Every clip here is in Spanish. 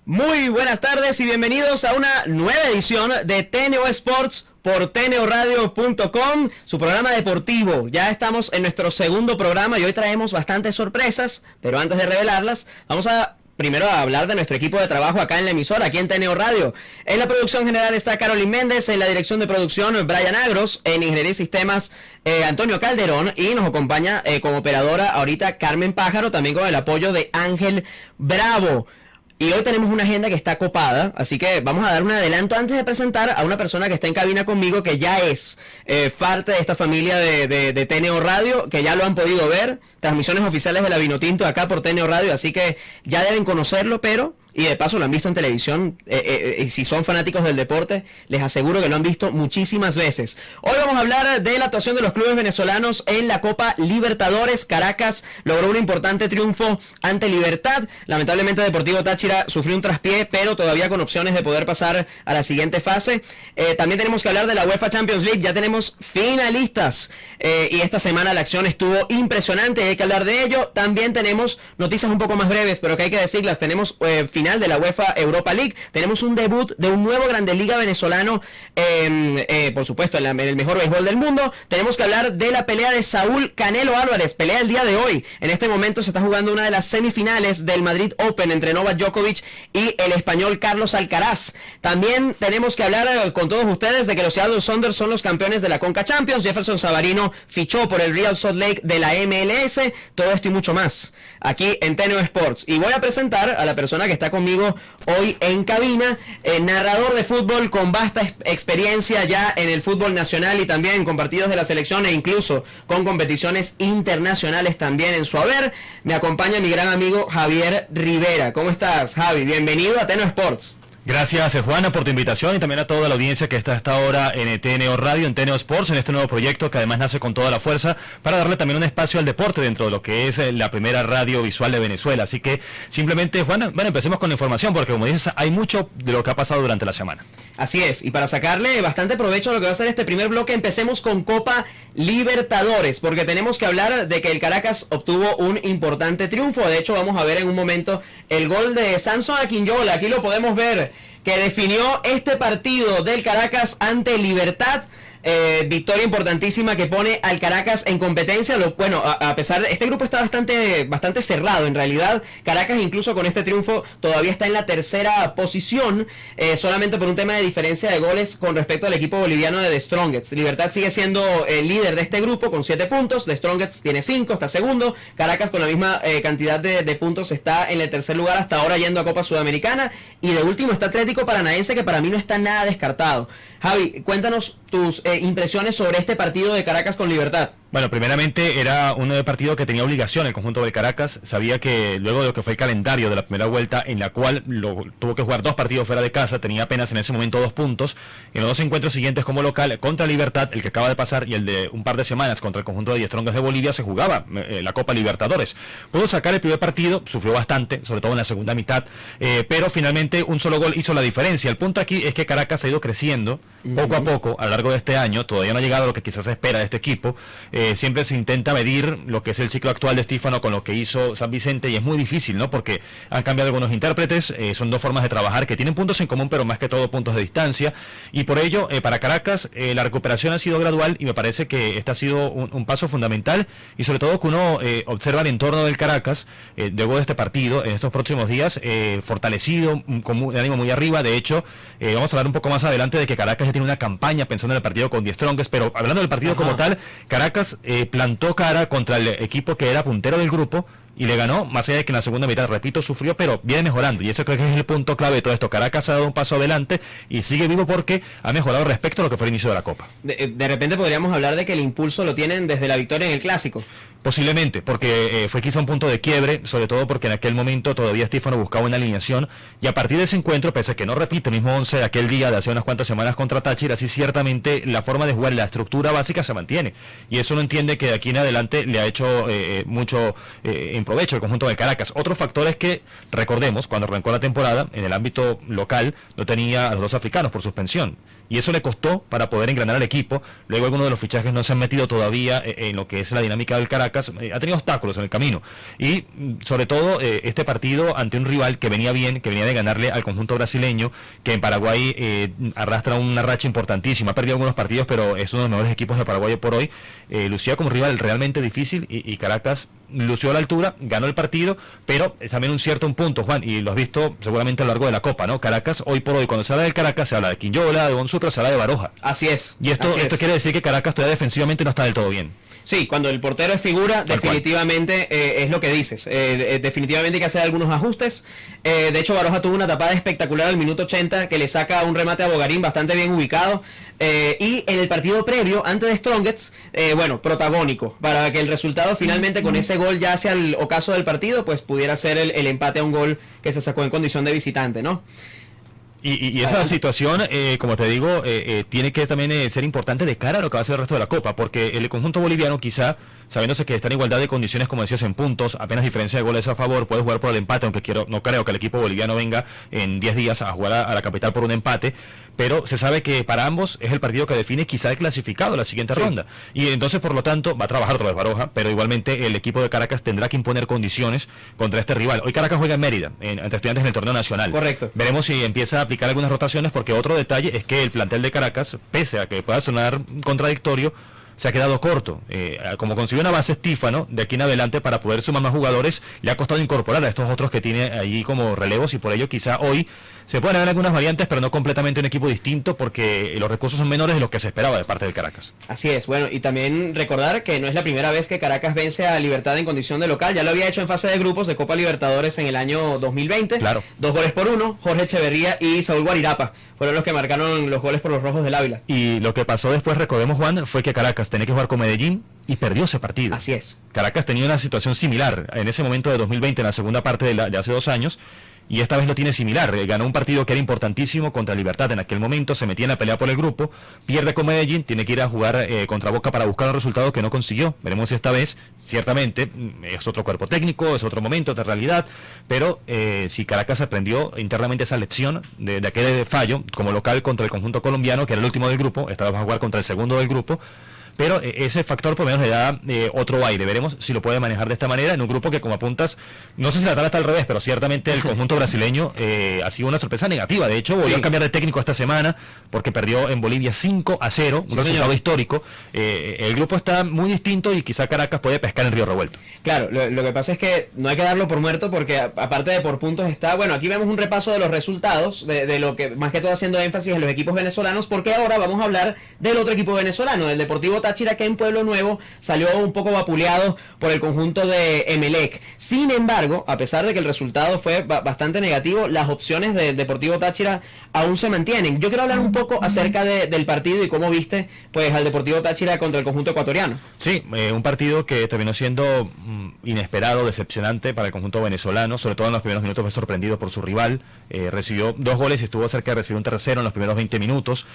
Muy buenas tardes y bienvenidos a una nueva edición de TNO Sports por tnoradio.com, su programa deportivo. Ya estamos en nuestro segundo programa y hoy traemos bastantes sorpresas, pero antes de revelarlas, vamos a primero a hablar de nuestro equipo de trabajo acá en la emisora, aquí en TNO Radio. En la producción general está Carolyn Méndez, en la dirección de producción Brian Agros, en Ingeniería y Sistemas Antonio Calderón, y nos acompaña como operadora ahorita Carmen Pájaro, también con el apoyo de Ángel Bravo. Y hoy tenemos una agenda que está copada, así que vamos a dar un adelanto antes de presentar a una persona que está en cabina conmigo, que ya es parte de esta familia de TNO Radio, que ya lo han podido ver, transmisiones oficiales de la Vinotinto acá por TNO Radio, así que ya deben conocerlo, pero... y de paso lo han visto en televisión, y si son fanáticos del deporte, les aseguro que lo han visto muchísimas veces. Hoy vamos a hablar de la actuación de los clubes venezolanos en la Copa Libertadores. Caracas logró un importante triunfo ante Libertad. Lamentablemente Deportivo Táchira sufrió un traspié, pero todavía con opciones de poder pasar a la siguiente fase. También tenemos que hablar de la UEFA Champions League, ya tenemos finalistas, y esta semana la acción estuvo impresionante y hay que hablar de ello. También tenemos noticias un poco más breves, pero que hay que decirlas. Tenemos final de la UEFA Europa League, tenemos un debut de un nuevo Grandes Liga venezolano, por supuesto en el mejor béisbol del mundo. Tenemos que hablar de la pelea de Saúl Canelo Álvarez, pelea el día de hoy. En este momento se está jugando una de las semifinales del Madrid Open entre Novak Djokovic y el español Carlos Alcaraz. También tenemos que hablar con todos ustedes de que los Seattle Sounders son los campeones de la Conca Champions. Jefferson Savarino fichó por el Real Salt Lake de la MLS. Todo esto y mucho más aquí en TNO Sports, y voy a presentar a la persona que está conmigo hoy en cabina, narrador de fútbol con vasta experiencia ya en el fútbol nacional y también con partidos de la selección e incluso con competiciones internacionales también en su haber. Me acompaña mi gran amigo Javier Rivera. ¿Cómo estás, Javi? Bienvenido a TNO Sports. Gracias, Juana, por tu invitación y también a toda la audiencia que está hasta ahora en TNO Radio, en TNO Sports, en este nuevo proyecto que además nace con toda la fuerza para darle también un espacio al deporte dentro de lo que es la primera radio visual de Venezuela. Así que simplemente, Juana, bueno, empecemos con la información porque, como dices, hay mucho de lo que ha pasado durante la semana. Así es, y para sacarle bastante provecho a lo que va a ser este primer bloque, empecemos con Copa Libertadores, porque tenemos que hablar de que el Caracas obtuvo un importante triunfo. De hecho, vamos a ver en un momento el gol de Samson Aquinyola, aquí lo podemos ver, que definió este partido del Caracas ante Libertad. Victoria importantísima que pone al Caracas en competencia. Bueno, a pesar de este grupo está bastante cerrado en realidad. Caracas incluso con este triunfo todavía está en la tercera posición, solamente por un tema de diferencia de goles con respecto al equipo boliviano de The Strongest. Libertad sigue siendo el líder de este grupo con 7 puntos, The Strongest tiene 5, está segundo. Caracas con la misma cantidad de puntos está en el tercer lugar hasta ahora yendo a Copa Sudamericana, y de último está Atlético Paranaense, que para mí no está nada descartado. Javi, cuéntanos tus impresiones sobre este partido de Caracas con Libertad. Bueno, primeramente era un partido que tenía obligación el conjunto del Caracas. Sabía que luego de lo que fue el calendario de la primera vuelta, en la cual tuvo que jugar 2 partidos fuera de casa, tenía apenas en ese momento 2 puntos. En los 2 encuentros siguientes como local, contra Libertad, el que acaba de pasar, y el de un par de semanas contra el conjunto de Die Strongest de Bolivia, se jugaba la Copa Libertadores. Pudo sacar el primer partido, sufrió bastante, sobre todo en la segunda mitad, pero finalmente un solo gol hizo la diferencia. El punto aquí es que Caracas ha ido creciendo poco a poco a lo largo de este año. Todavía no ha llegado a lo que quizás se espera de este equipo. Siempre se intenta medir lo que es el ciclo actual de Estífano con lo que hizo San Vicente, y es muy difícil, ¿no? Porque han cambiado algunos intérpretes, son 2 formas de trabajar que tienen puntos en común, pero más que todo puntos de distancia, y por ello, para Caracas, la recuperación ha sido gradual, y me parece que este ha sido un paso fundamental, y sobre todo que uno observa el entorno del Caracas, luego de este partido, en estos próximos días, fortalecido, con un ánimo muy arriba. De hecho, vamos a hablar un poco más adelante de que Caracas ya tiene una campaña pensando en el partido con Die Strongest, pero hablando del partido como tal, Caracas plantó cara contra el equipo que era puntero del grupo y le ganó, más allá de que en la segunda mitad, repito, sufrió, pero viene mejorando, y eso creo que es el punto clave de todo esto. Caracas ha dado un paso adelante y sigue vivo porque ha mejorado respecto a lo que fue el inicio de la Copa. De repente podríamos hablar de que el impulso lo tienen desde la victoria en el Clásico. Posiblemente, porque fue quizá un punto de quiebre, sobre todo porque en aquel momento todavía Estífano buscaba una alineación, y a partir de ese encuentro, pese a que no repite el mismo 11 de aquel día de hace unas cuantas semanas contra Táchira, sí ciertamente la forma de jugar, la estructura básica se mantiene, y eso uno entiende que de aquí en adelante le ha hecho mucho en provecho el conjunto de Caracas. Otro factor es que, recordemos, cuando arrancó la temporada, en el ámbito local, no tenía a los 2 africanos por suspensión, y eso le costó para poder engranar al equipo. Luego algunos de los fichajes no se han metido todavía en lo que es la dinámica del Caracas, Caracas ha tenido obstáculos en el camino. Y sobre todo este partido ante un rival que venía bien, que venía de ganarle al conjunto brasileño, que en Paraguay arrastra una racha importantísima. Ha perdido algunos partidos, pero es uno de los mejores equipos de Paraguay por hoy. Lucía como rival realmente difícil y Caracas lució a la altura, ganó el partido, pero es también un punto, Juan, y lo has visto seguramente a lo largo de la Copa, ¿no? Caracas, hoy por hoy, cuando se habla del Caracas, se habla de Quinyola, de Bonsucro, se habla de Baroja. Así es. Y esto quiere decir que Caracas todavía defensivamente no está del todo bien. Sí, cuando el portero es figura, definitivamente es lo que dices. Definitivamente hay que hacer algunos ajustes. De hecho, Baroja tuvo una tapada espectacular al minuto 80 que le saca un remate a Bogarín bastante bien ubicado. Y en el partido previo, antes de Strongets, protagónico, para que el resultado finalmente con ese gol ya hacia el ocaso del partido, pues pudiera ser el empate a un gol que se sacó en condición de visitante, ¿no? Y esa situación, como te digo, tiene que también ser importante de cara a lo que va a ser el resto de la Copa, porque el conjunto boliviano quizá, sabiéndose que está en igualdad de condiciones, como decías, en puntos, apenas diferencia de goles a favor, puede jugar por el empate, aunque no creo que el equipo boliviano venga en 10 días a jugar a la capital por un empate, pero se sabe que para ambos es el partido que define quizá el clasificado a la siguiente ronda. Y entonces, por lo tanto, va a trabajar otra vez Baroja, pero igualmente el equipo de Caracas tendrá que imponer condiciones contra este rival. Hoy Caracas juega en Mérida, ante Estudiantes en el torneo nacional. Correcto. Veremos si empieza a aplicar algunas rotaciones, porque otro detalle es que el plantel de Caracas, pese a que pueda sonar contradictorio, se ha quedado corto. Como consiguió una base Estífano, de aquí en adelante para poder sumar más jugadores, le ha costado incorporar a estos otros que tiene ahí como relevos, y por ello quizá hoy se pueden haber algunas variantes, pero no completamente un equipo distinto, porque los recursos son menores de los que se esperaba de parte del Caracas. Así es, bueno, y también recordar que no es la primera vez que Caracas vence a Libertad en condición de local. Ya lo había hecho en fase de grupos de Copa Libertadores en el año 2020. Claro. 2-1, Jorge Echeverría y Saúl Guarirapa fueron los que marcaron los goles por los Rojos del Ávila. Y lo que pasó después, recordemos, Juan, fue que Caracas tenía que jugar con Medellín y perdió ese partido. Así es. Caracas tenía una situación similar en ese momento de 2020, en la segunda parte de hace 2 años, y esta vez lo tiene similar. Ganó un partido que era importantísimo contra Libertad en aquel momento, se metía en la pelea por el grupo, pierde con Medellín, tiene que ir a jugar contra Boca para buscar un resultado que no consiguió. Veremos si esta vez, ciertamente, es otro cuerpo técnico, es otro momento, otra realidad, pero si Caracas aprendió internamente esa lección de aquel fallo como local contra el conjunto colombiano, que era el último del grupo, esta vez va a jugar contra el segundo del grupo, pero ese factor por lo menos le da otro aire. Veremos si lo puede manejar de esta manera en un grupo que, como apuntas, no sé si la tabla está al revés, pero ciertamente el conjunto brasileño ha sido una sorpresa negativa. De hecho, volvió a cambiar de técnico esta semana porque perdió en Bolivia 5-0, un resultado histórico. El grupo está muy distinto y quizá Caracas puede pescar en Río Revuelto. Claro, lo que pasa es que no hay que darlo por muerto, porque aparte de por puntos está, bueno, aquí vemos un repaso de los resultados, de lo que más que todo haciendo énfasis en los equipos venezolanos, porque ahora vamos a hablar del otro equipo venezolano, del Deportivo Táchira, que en Pueblo Nuevo salió un poco vapuleado por el conjunto de Emelec. Sin embargo, a pesar de que el resultado fue bastante negativo, las opciones del Deportivo Táchira aún se mantienen. Yo quiero hablar un poco acerca del partido y cómo viste pues al Deportivo Táchira contra el conjunto ecuatoriano. Sí, un partido que terminó siendo inesperado, decepcionante para el conjunto venezolano, sobre todo en los primeros minutos fue sorprendido por su rival, recibió 2 goles y estuvo cerca de recibir un tercero en los primeros 20 minutos,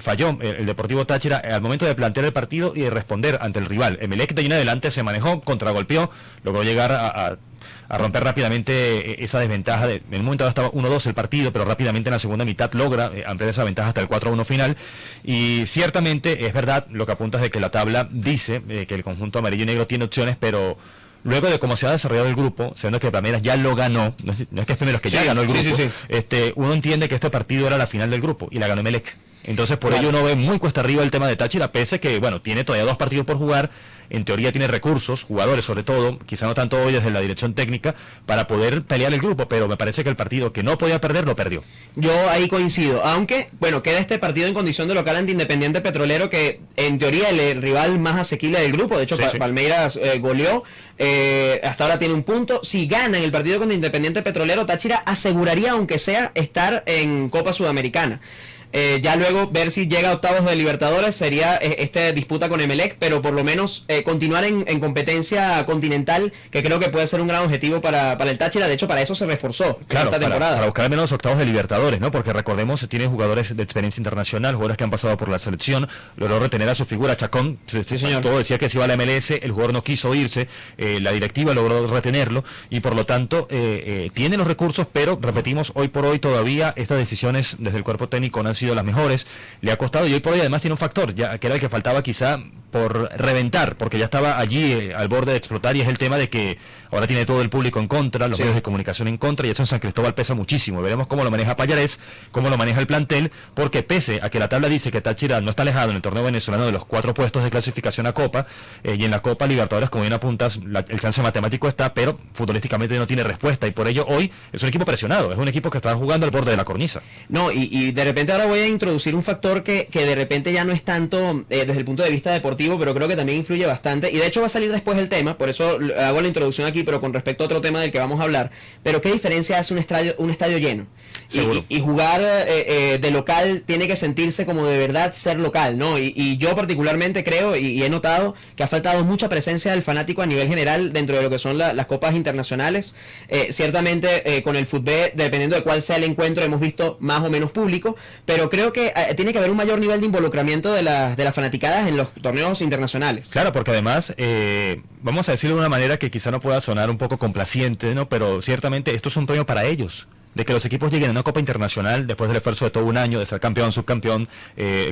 falló el Deportivo Táchira al momento de plantear el partido y de responder ante el rival. Emelec de ahí en adelante se manejó, contragolpeó, logró llegar a romper rápidamente esa desventaja. En el momento estaba 1-2 el partido, pero rápidamente en la segunda mitad logra ampliar esa ventaja hasta el 4-1 final. Y ciertamente es verdad lo que apuntas de que la tabla dice que el conjunto amarillo y negro tiene opciones, pero luego de cómo se ha desarrollado el grupo, sabiendo que Palmeiras ya lo ganó, no es que es primero, es que ya ganó el grupo, uno entiende que este partido era la final del grupo y la ganó Emelec. Entonces por ello uno ve muy cuesta arriba el tema de Táchira, pese que, bueno, tiene todavía 2 partidos por jugar, en teoría tiene recursos, jugadores sobre todo, quizá no tanto hoy desde la dirección técnica, para poder pelear el grupo, pero me parece que el partido que no podía perder, lo perdió. Yo ahí coincido, aunque, bueno, queda este partido en condición de local ante Independiente Petrolero, que en teoría es el rival más asequible del grupo. De hecho, Palmeiras goleó, hasta ahora tiene un punto. Si gana en el partido contra Independiente Petrolero, Táchira aseguraría, aunque sea, estar en Copa Sudamericana. Ya luego ver si llega a octavos de Libertadores sería esta disputa con Emelec, pero por lo menos continuar en competencia continental, que creo que puede ser un gran objetivo para el Táchira. De hecho, para eso se reforzó esta temporada. Para buscar al menos octavos de Libertadores, ¿no? Porque recordemos, tiene jugadores de experiencia internacional, jugadores que han pasado por la selección, logró retener a su figura, Chacón, señor. Todo decía que se iba a la MLS, el jugador no quiso irse, la directiva logró retenerlo, y por lo tanto tiene los recursos, pero repetimos, hoy por hoy todavía estas decisiones desde el cuerpo técnico no han sido las mejores, le ha costado, y hoy por hoy además tiene un factor, ya que era el que faltaba quizá por reventar, porque ya estaba allí al borde de explotar, y es el tema de que ahora tiene todo el público en contra, los medios de comunicación en contra, y eso en San Cristóbal pesa muchísimo. Veremos cómo lo maneja Pallarés, cómo lo maneja el plantel, porque pese a que la tabla dice que Táchira no está alejado en el torneo venezolano de los 4 puestos de clasificación a Copa, y en la Copa Libertadores, como bien apuntas, el chance matemático está, pero futbolísticamente no tiene respuesta, y por ello hoy es un equipo presionado, es un equipo que está jugando al borde de la cornisa. No, y de repente ahora voy a introducir un factor que de repente ya no es tanto desde el punto de vista deportivo, pero creo que también influye bastante, y de hecho va a salir después el tema, por eso hago la introducción aquí, pero con respecto a otro tema del que vamos a hablar. Pero ¿qué diferencia hace un estadio lleno? Y jugar de local tiene que sentirse como de verdad ser local, ¿no? Y yo particularmente creo y he notado que ha faltado mucha presencia del fanático a nivel general dentro de lo que son las copas internacionales. Ciertamente con el fútbol, dependiendo de cuál sea el encuentro, hemos visto más o menos público, pero creo que tiene que haber un mayor nivel de involucramiento de las fanaticadas en los torneos internacionales. Claro, porque además, vamos a decirlo de una manera que quizá no pueda sonar un poco complaciente, ¿no? Pero ciertamente esto es un premio para ellos, de que los equipos lleguen a una Copa Internacional después del esfuerzo de todo un año, de ser campeón, subcampeón,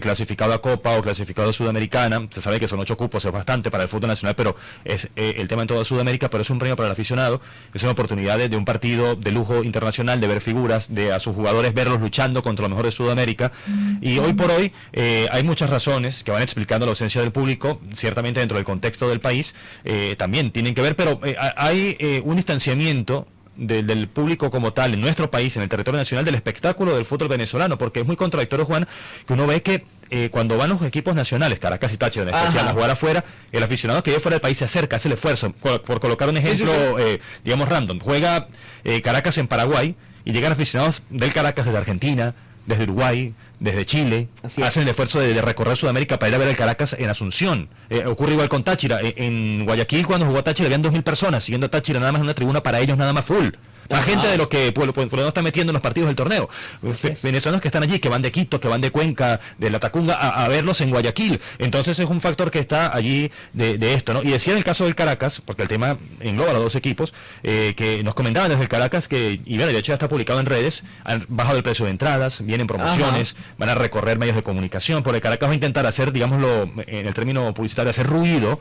clasificado a Copa o clasificado a Sudamericana. Se sabe que son 8 cupos, es bastante para el fútbol nacional, pero es el tema en toda Sudamérica, pero es un premio para el aficionado, es una oportunidad de un partido de lujo internacional, de ver figuras, de a sus jugadores verlos luchando contra los mejores de Sudamérica, y hoy por hoy hay muchas razones que van explicando la ausencia del público, ciertamente dentro del contexto del país, también tienen que ver, pero hay un distanciamiento del público como tal en nuestro país, en el territorio nacional, del espectáculo del fútbol venezolano, porque es muy contradictorio, Juan, que uno ve que cuando van los equipos nacionales, Caracas y Táchira en especial, a jugar afuera, el aficionado que vive fuera del país se acerca, hace el esfuerzo. Por colocar un ejemplo, digamos random, juega Caracas en Paraguay y llegan aficionados del Caracas desde Argentina, desde Uruguay, desde Chile, hacen el esfuerzo de recorrer Sudamérica para ir a ver el Caracas en Asunción. Ocurre igual con Táchira. En Guayaquil, cuando jugó Táchira, habían 2.000 personas siguiendo a Táchira, nada más en una tribuna para ellos, nada más full. Más gente de lo que por lo menos está metiendo en los partidos del torneo. Venezolanos que están allí, que van de Quito, que van de Cuenca, de La Tacunga, a verlos en Guayaquil. Entonces es un factor que está allí de esto, ¿no? Y decía en el caso del Caracas, porque el tema engloba a los 2 equipos, que nos comentaban desde el Caracas que, y bueno, de hecho ya está publicado en redes, han bajado el precio de entradas, vienen promociones, van a recorrer medios de comunicación, porque el Caracas va a intentar hacer, digámoslo, en el término publicitario, hacer ruido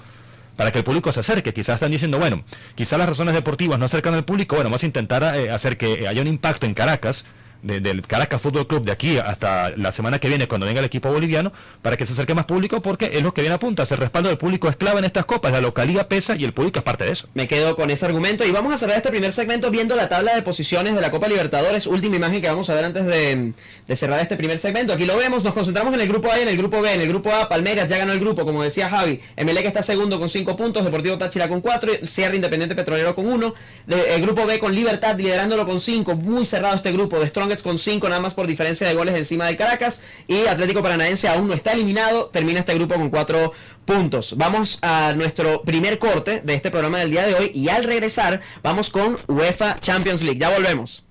para que el público se acerque. Quizás están diciendo, bueno, quizás las razones deportivas no acercan al público, bueno, vamos a intentar hacer que haya un impacto en Caracas, del Caracas Fútbol Club, de aquí hasta la semana que viene, cuando venga el equipo boliviano, para que se acerque más público, porque es lo que viene a punta. El respaldo del público es clave en estas copas, la localidad pesa y el público es parte de eso. Me quedo con ese argumento y vamos a cerrar este primer segmento viendo la tabla de posiciones de la Copa Libertadores. Última imagen que vamos a ver antes de cerrar este primer segmento. Aquí lo vemos, nos concentramos en el grupo A y en el grupo B. En el grupo A, Palmeiras ya ganó el grupo, como decía Javi. Emelec está segundo con 5 puntos, Deportivo Táchira con 4, Sierra Independiente Petrolero con 1. El grupo B con Libertad liderándolo con 5, muy cerrado este grupo. De Strongest con 5, nada más por diferencia de goles encima del Caracas, y Atlético Paranaense aún no está eliminado, termina este grupo con 4 puntos. Vamos a nuestro primer corte de este programa del día de hoy, y al regresar vamos con UEFA Champions League. Ya volvemos.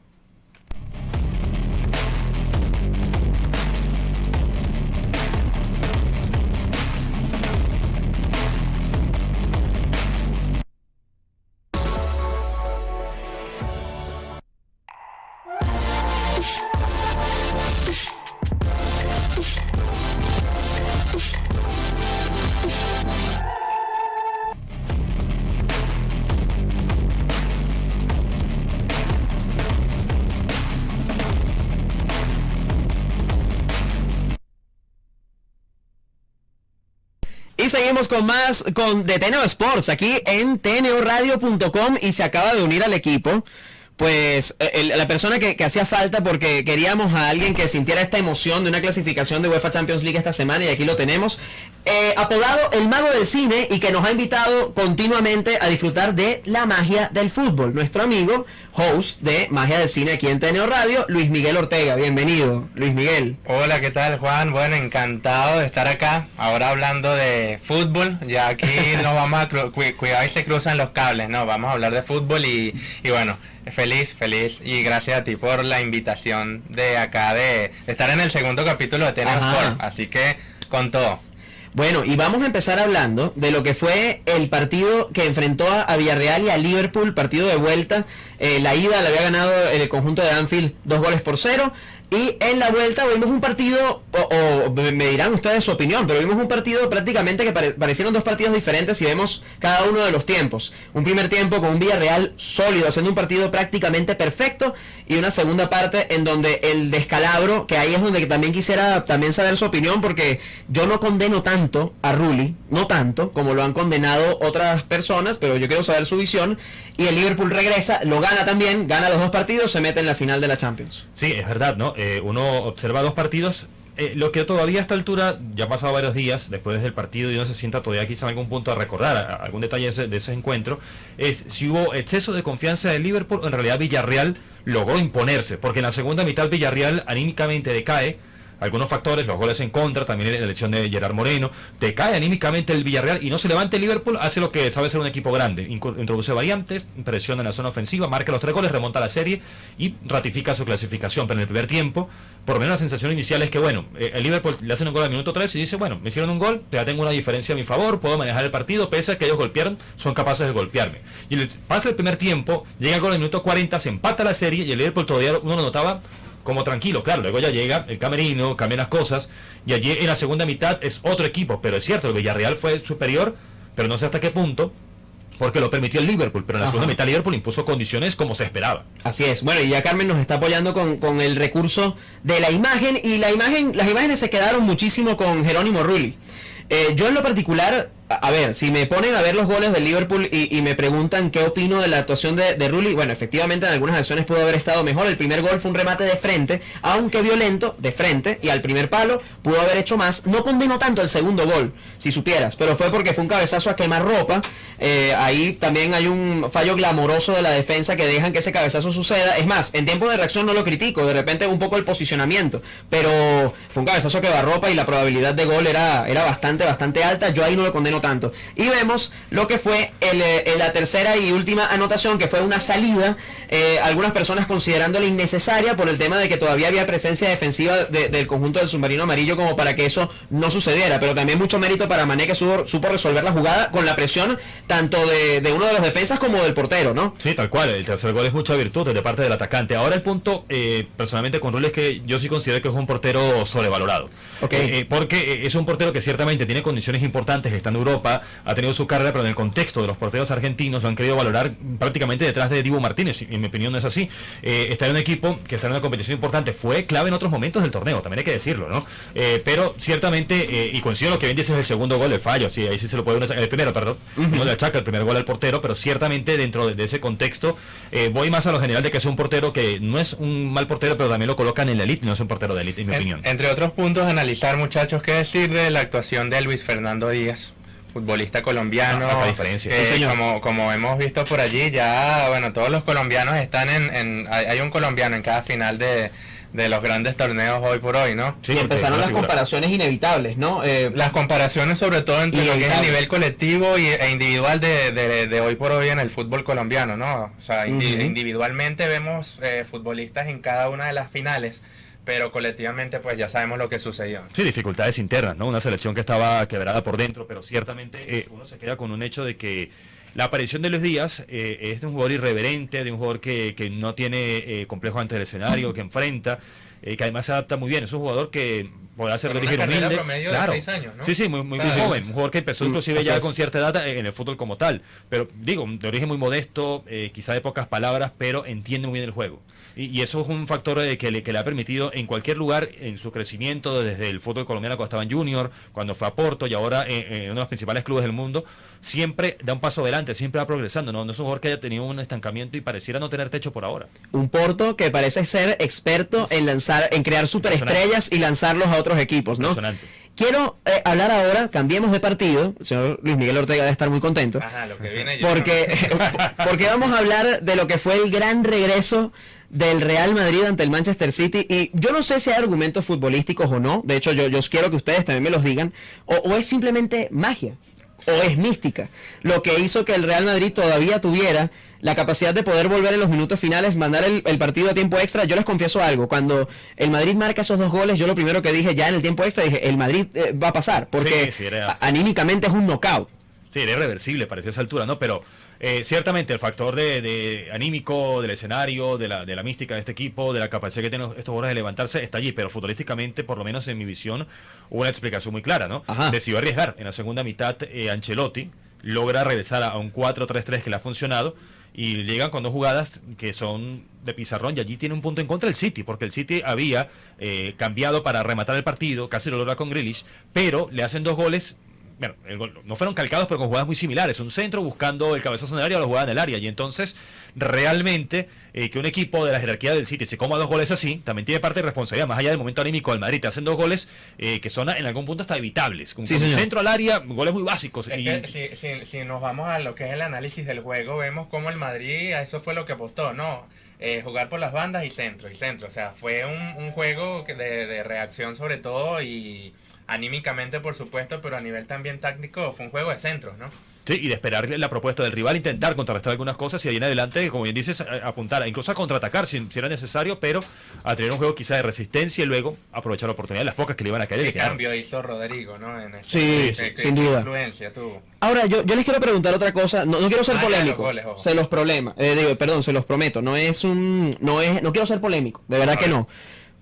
Y seguimos con más de TNO Sports aquí en tnoradio.com, y se acaba de unir al equipo pues la persona que hacía falta, porque queríamos a alguien que sintiera esta emoción de una clasificación de UEFA Champions League esta semana, y aquí lo tenemos, apodado el mago del cine, y que nos ha invitado continuamente a disfrutar de la magia del fútbol. Nuestro amigo, host de Magia del Cine aquí en TNO Radio, Luis Miguel Ortega. Bienvenido, Luis Miguel. Hola, ¿qué tal, Juan? Bueno, encantado de estar acá, ahora hablando de fútbol. Ya aquí nos vamos a cuidar y se cruzan los cables, ¿no? Vamos a hablar de fútbol y bueno, feliz, y gracias a ti por la invitación de acá, de estar en el segundo capítulo de TNO Sport, así que con todo. Bueno, y vamos a empezar hablando de lo que fue el partido que enfrentó a Villarreal y a Liverpool, partido de vuelta, La ida la había ganado el conjunto de Anfield 2-0. Y en la vuelta vimos un partido, o me dirán ustedes su opinión, pero vimos un partido prácticamente que parecieron dos partidos diferentes si vemos cada uno de los tiempos. Un primer tiempo con un Villarreal sólido, haciendo un partido prácticamente perfecto, y una segunda parte en donde el descalabro, que ahí es donde también quisiera también saber su opinión, porque yo no condeno tanto a Rulli, no tanto como lo han condenado otras personas, pero yo quiero saber su visión. Y el Liverpool regresa, lo gana también, gana los dos partidos, se mete en la final de la Champions. Sí, es verdad, ¿no? Uno observa dos partidos, lo que todavía a esta altura, ya ha pasado varios días después del partido y uno se sienta todavía quizá en algún punto a recordar algún detalle de ese encuentro, es si hubo exceso de confianza del Liverpool o en realidad Villarreal logró imponerse, porque en la segunda mitad Villarreal anímicamente decae. Algunos factores, los goles en contra, también la elección de Gerard Moreno, te cae anímicamente el Villarreal y no se levanta el Liverpool, hace lo que sabe ser un equipo grande, introduce variantes, presiona en la zona ofensiva, marca los 3 goles, remonta la serie y ratifica su clasificación. Pero en el primer tiempo, por lo menos la sensación inicial es que, bueno, el Liverpool le hacen un gol al minuto 3 y dice, bueno, me hicieron un gol, ya tengo una diferencia a mi favor, puedo manejar el partido, pese a que ellos golpearon, son capaces de golpearme. Y les pasa el primer tiempo, llega el gol al minuto 40, se empata la serie y el Liverpool todavía uno lo notaba como tranquilo, claro, luego ya llega el camerino, cambian las cosas, y allí en la segunda mitad es otro equipo, pero es cierto, el Villarreal fue superior, pero no sé hasta qué punto, porque lo permitió el Liverpool, pero en la segunda mitad el Liverpool impuso condiciones como se esperaba. Así es, bueno, y ya Carmen nos está apoyando con el recurso de la imagen, y las imágenes se quedaron muchísimo con Jerónimo Rulli. Yo en lo particular, a ver, si me ponen a ver los goles del Liverpool y me preguntan qué opino de la actuación de Rulli, bueno, efectivamente en algunas acciones pudo haber estado mejor. El primer gol fue un remate de frente, aunque violento, de frente, y al primer palo pudo haber hecho más. No condeno tanto el segundo gol, si supieras, pero fue porque fue un cabezazo a quemarropa. Ahí también hay un fallo glamoroso de la defensa que dejan que ese cabezazo suceda. Es más, en tiempo de reacción no lo critico, de repente un poco el posicionamiento, pero fue un cabezazo a quemarropa y la probabilidad de gol era bastante alta. Yo ahí no lo condeno tanto. Y vemos lo que fue la tercera y última anotación, que fue una salida, algunas personas considerándola innecesaria por el tema de que todavía había presencia defensiva del conjunto del submarino amarillo como para que eso no sucediera, pero también mucho mérito para Mané, que supo resolver la jugada con la presión tanto de uno de los defensas como del portero, ¿no? Sí, tal cual, el tercer gol es mucha virtud de parte del atacante. Ahora el punto, personalmente con Rulli, es que yo sí considero que es un portero sobrevalorado, porque es un portero que ciertamente tiene condiciones importantes, está en Europa, ha tenido su carrera, pero en el contexto de los porteros argentinos lo han querido valorar prácticamente detrás de Dibu Martínez, y en mi opinión no es así. Está en un equipo que está en una competición importante, fue clave en otros momentos del torneo, también hay que decirlo, ¿no? Pero ciertamente, y coincido lo que bien dices, el segundo gol, el fallo, sí, ahí sí se lo puede el primero, perdón, no le achaca el primer gol al portero, pero ciertamente dentro de ese contexto, voy más a lo general de que es un portero que no es un mal portero, pero también lo colocan en la elite, no es un portero de elite, en mi opinión. Entre otros puntos, analizar, muchachos, qué decir de la actuación de Luis Fernando Díaz, futbolista colombiano. La diferencia. Como hemos visto por allí, ya, bueno, todos los colombianos están hay un colombiano en cada final de los grandes torneos hoy por hoy, ¿no? Sí, y empezaron las comparaciones inevitables, ¿no? Las comparaciones sobre todo entre lo que es el nivel colectivo e individual de hoy por hoy en el fútbol colombiano, ¿no? O sea, individualmente vemos futbolistas en cada una de las finales, pero colectivamente pues ya sabemos lo que sucedió. Sí, dificultades internas, ¿no? Una selección que estaba quebrada por dentro, pero ciertamente uno se queda con un hecho de que la aparición de Luis Díaz es de un jugador irreverente, de un jugador que no tiene complejo ante el escenario, que enfrenta, que además se adapta muy bien. Es un jugador que podrá ser de origen humilde. Promedio de 6 años, ¿no? Sí, muy joven. Un jugador que empezó inclusive ya con cierta edad en el fútbol como tal. Pero digo, de origen muy modesto, quizá de pocas palabras, pero entiende muy bien el juego. Y eso es un factor que le ha permitido en cualquier lugar en su crecimiento, desde el fútbol colombiano cuando estaba en Junior, cuando fue a Porto y ahora en uno de los principales clubes del mundo, siempre da un paso adelante, siempre va progresando. No es un jugador que haya tenido un estancamiento y pareciera no tener techo por ahora. Un Porto que parece ser experto en crear superestrellas y lanzarlos a otros equipos, ¿no? Quiero hablar ahora, cambiemos de partido, el señor Luis Miguel Ortega debe estar muy contento. Ajá, lo que viene porque vamos a hablar de lo que fue el gran regreso del Real Madrid ante el Manchester City, y yo no sé si hay argumentos futbolísticos o no, de hecho yo quiero que ustedes también me los digan, o es simplemente magia, o es mística, lo que hizo que el Real Madrid todavía tuviera la capacidad de poder volver en los minutos finales, mandar el partido a tiempo extra. Yo les confieso algo, cuando el Madrid marca esos 2 goles, yo lo primero que dije ya en el tiempo extra, dije, el Madrid va a pasar, porque anímicamente es un knockout. Sí, era irreversible, parecía a esa altura, ¿no? Pero Ciertamente el factor de anímico, del escenario, de la mística de este equipo, de la capacidad que tienen estos jugadores de levantarse, está allí, pero futbolísticamente, por lo menos en mi visión, hubo una explicación muy clara, ¿no? Ajá. Decidió arriesgar. En la segunda mitad, Ancelotti logra regresar a un 4-3-3 que le ha funcionado, y llegan con dos jugadas que son de pizarrón, y allí tiene un punto en contra el City, porque el City había cambiado para rematar el partido, casi lo logra con Grealish, pero le hacen dos goles. Bueno, no fueron calcados, pero con jugadas muy similares. Un centro buscando el cabezazo en el área o la jugada en el área. Y entonces, realmente, que un equipo de la jerarquía del City se coma dos goles así, también tiene parte de responsabilidad. Más allá del momento anímico del Madrid, te hacen dos goles que son en algún punto hasta evitables. Con un centro al área, goles muy básicos. Es que si nos vamos a lo que es el análisis del juego, vemos cómo el Madrid a eso fue lo que apostó, ¿no? Jugar por las bandas y centro. O sea, fue un juego de reacción sobre todo, y anímicamente por supuesto, pero a nivel también táctico fue un juego de centros, ¿no? Sí, y de esperar la propuesta del rival, intentar contrarrestar algunas cosas y ahí en adelante, como bien dices, apuntar, incluso a contraatacar si era necesario, pero a tener un juego quizá de resistencia y luego aprovechar la oportunidad, las pocas que le iban a caer. ¿Qué cambio hizo Rodrigo, no? Sí, sin duda. Influencia tuvo. Ahora, yo les quiero preguntar otra cosa, no quiero ser polémico, goles, se los se los prometo, no quiero ser polémico, de verdad que no,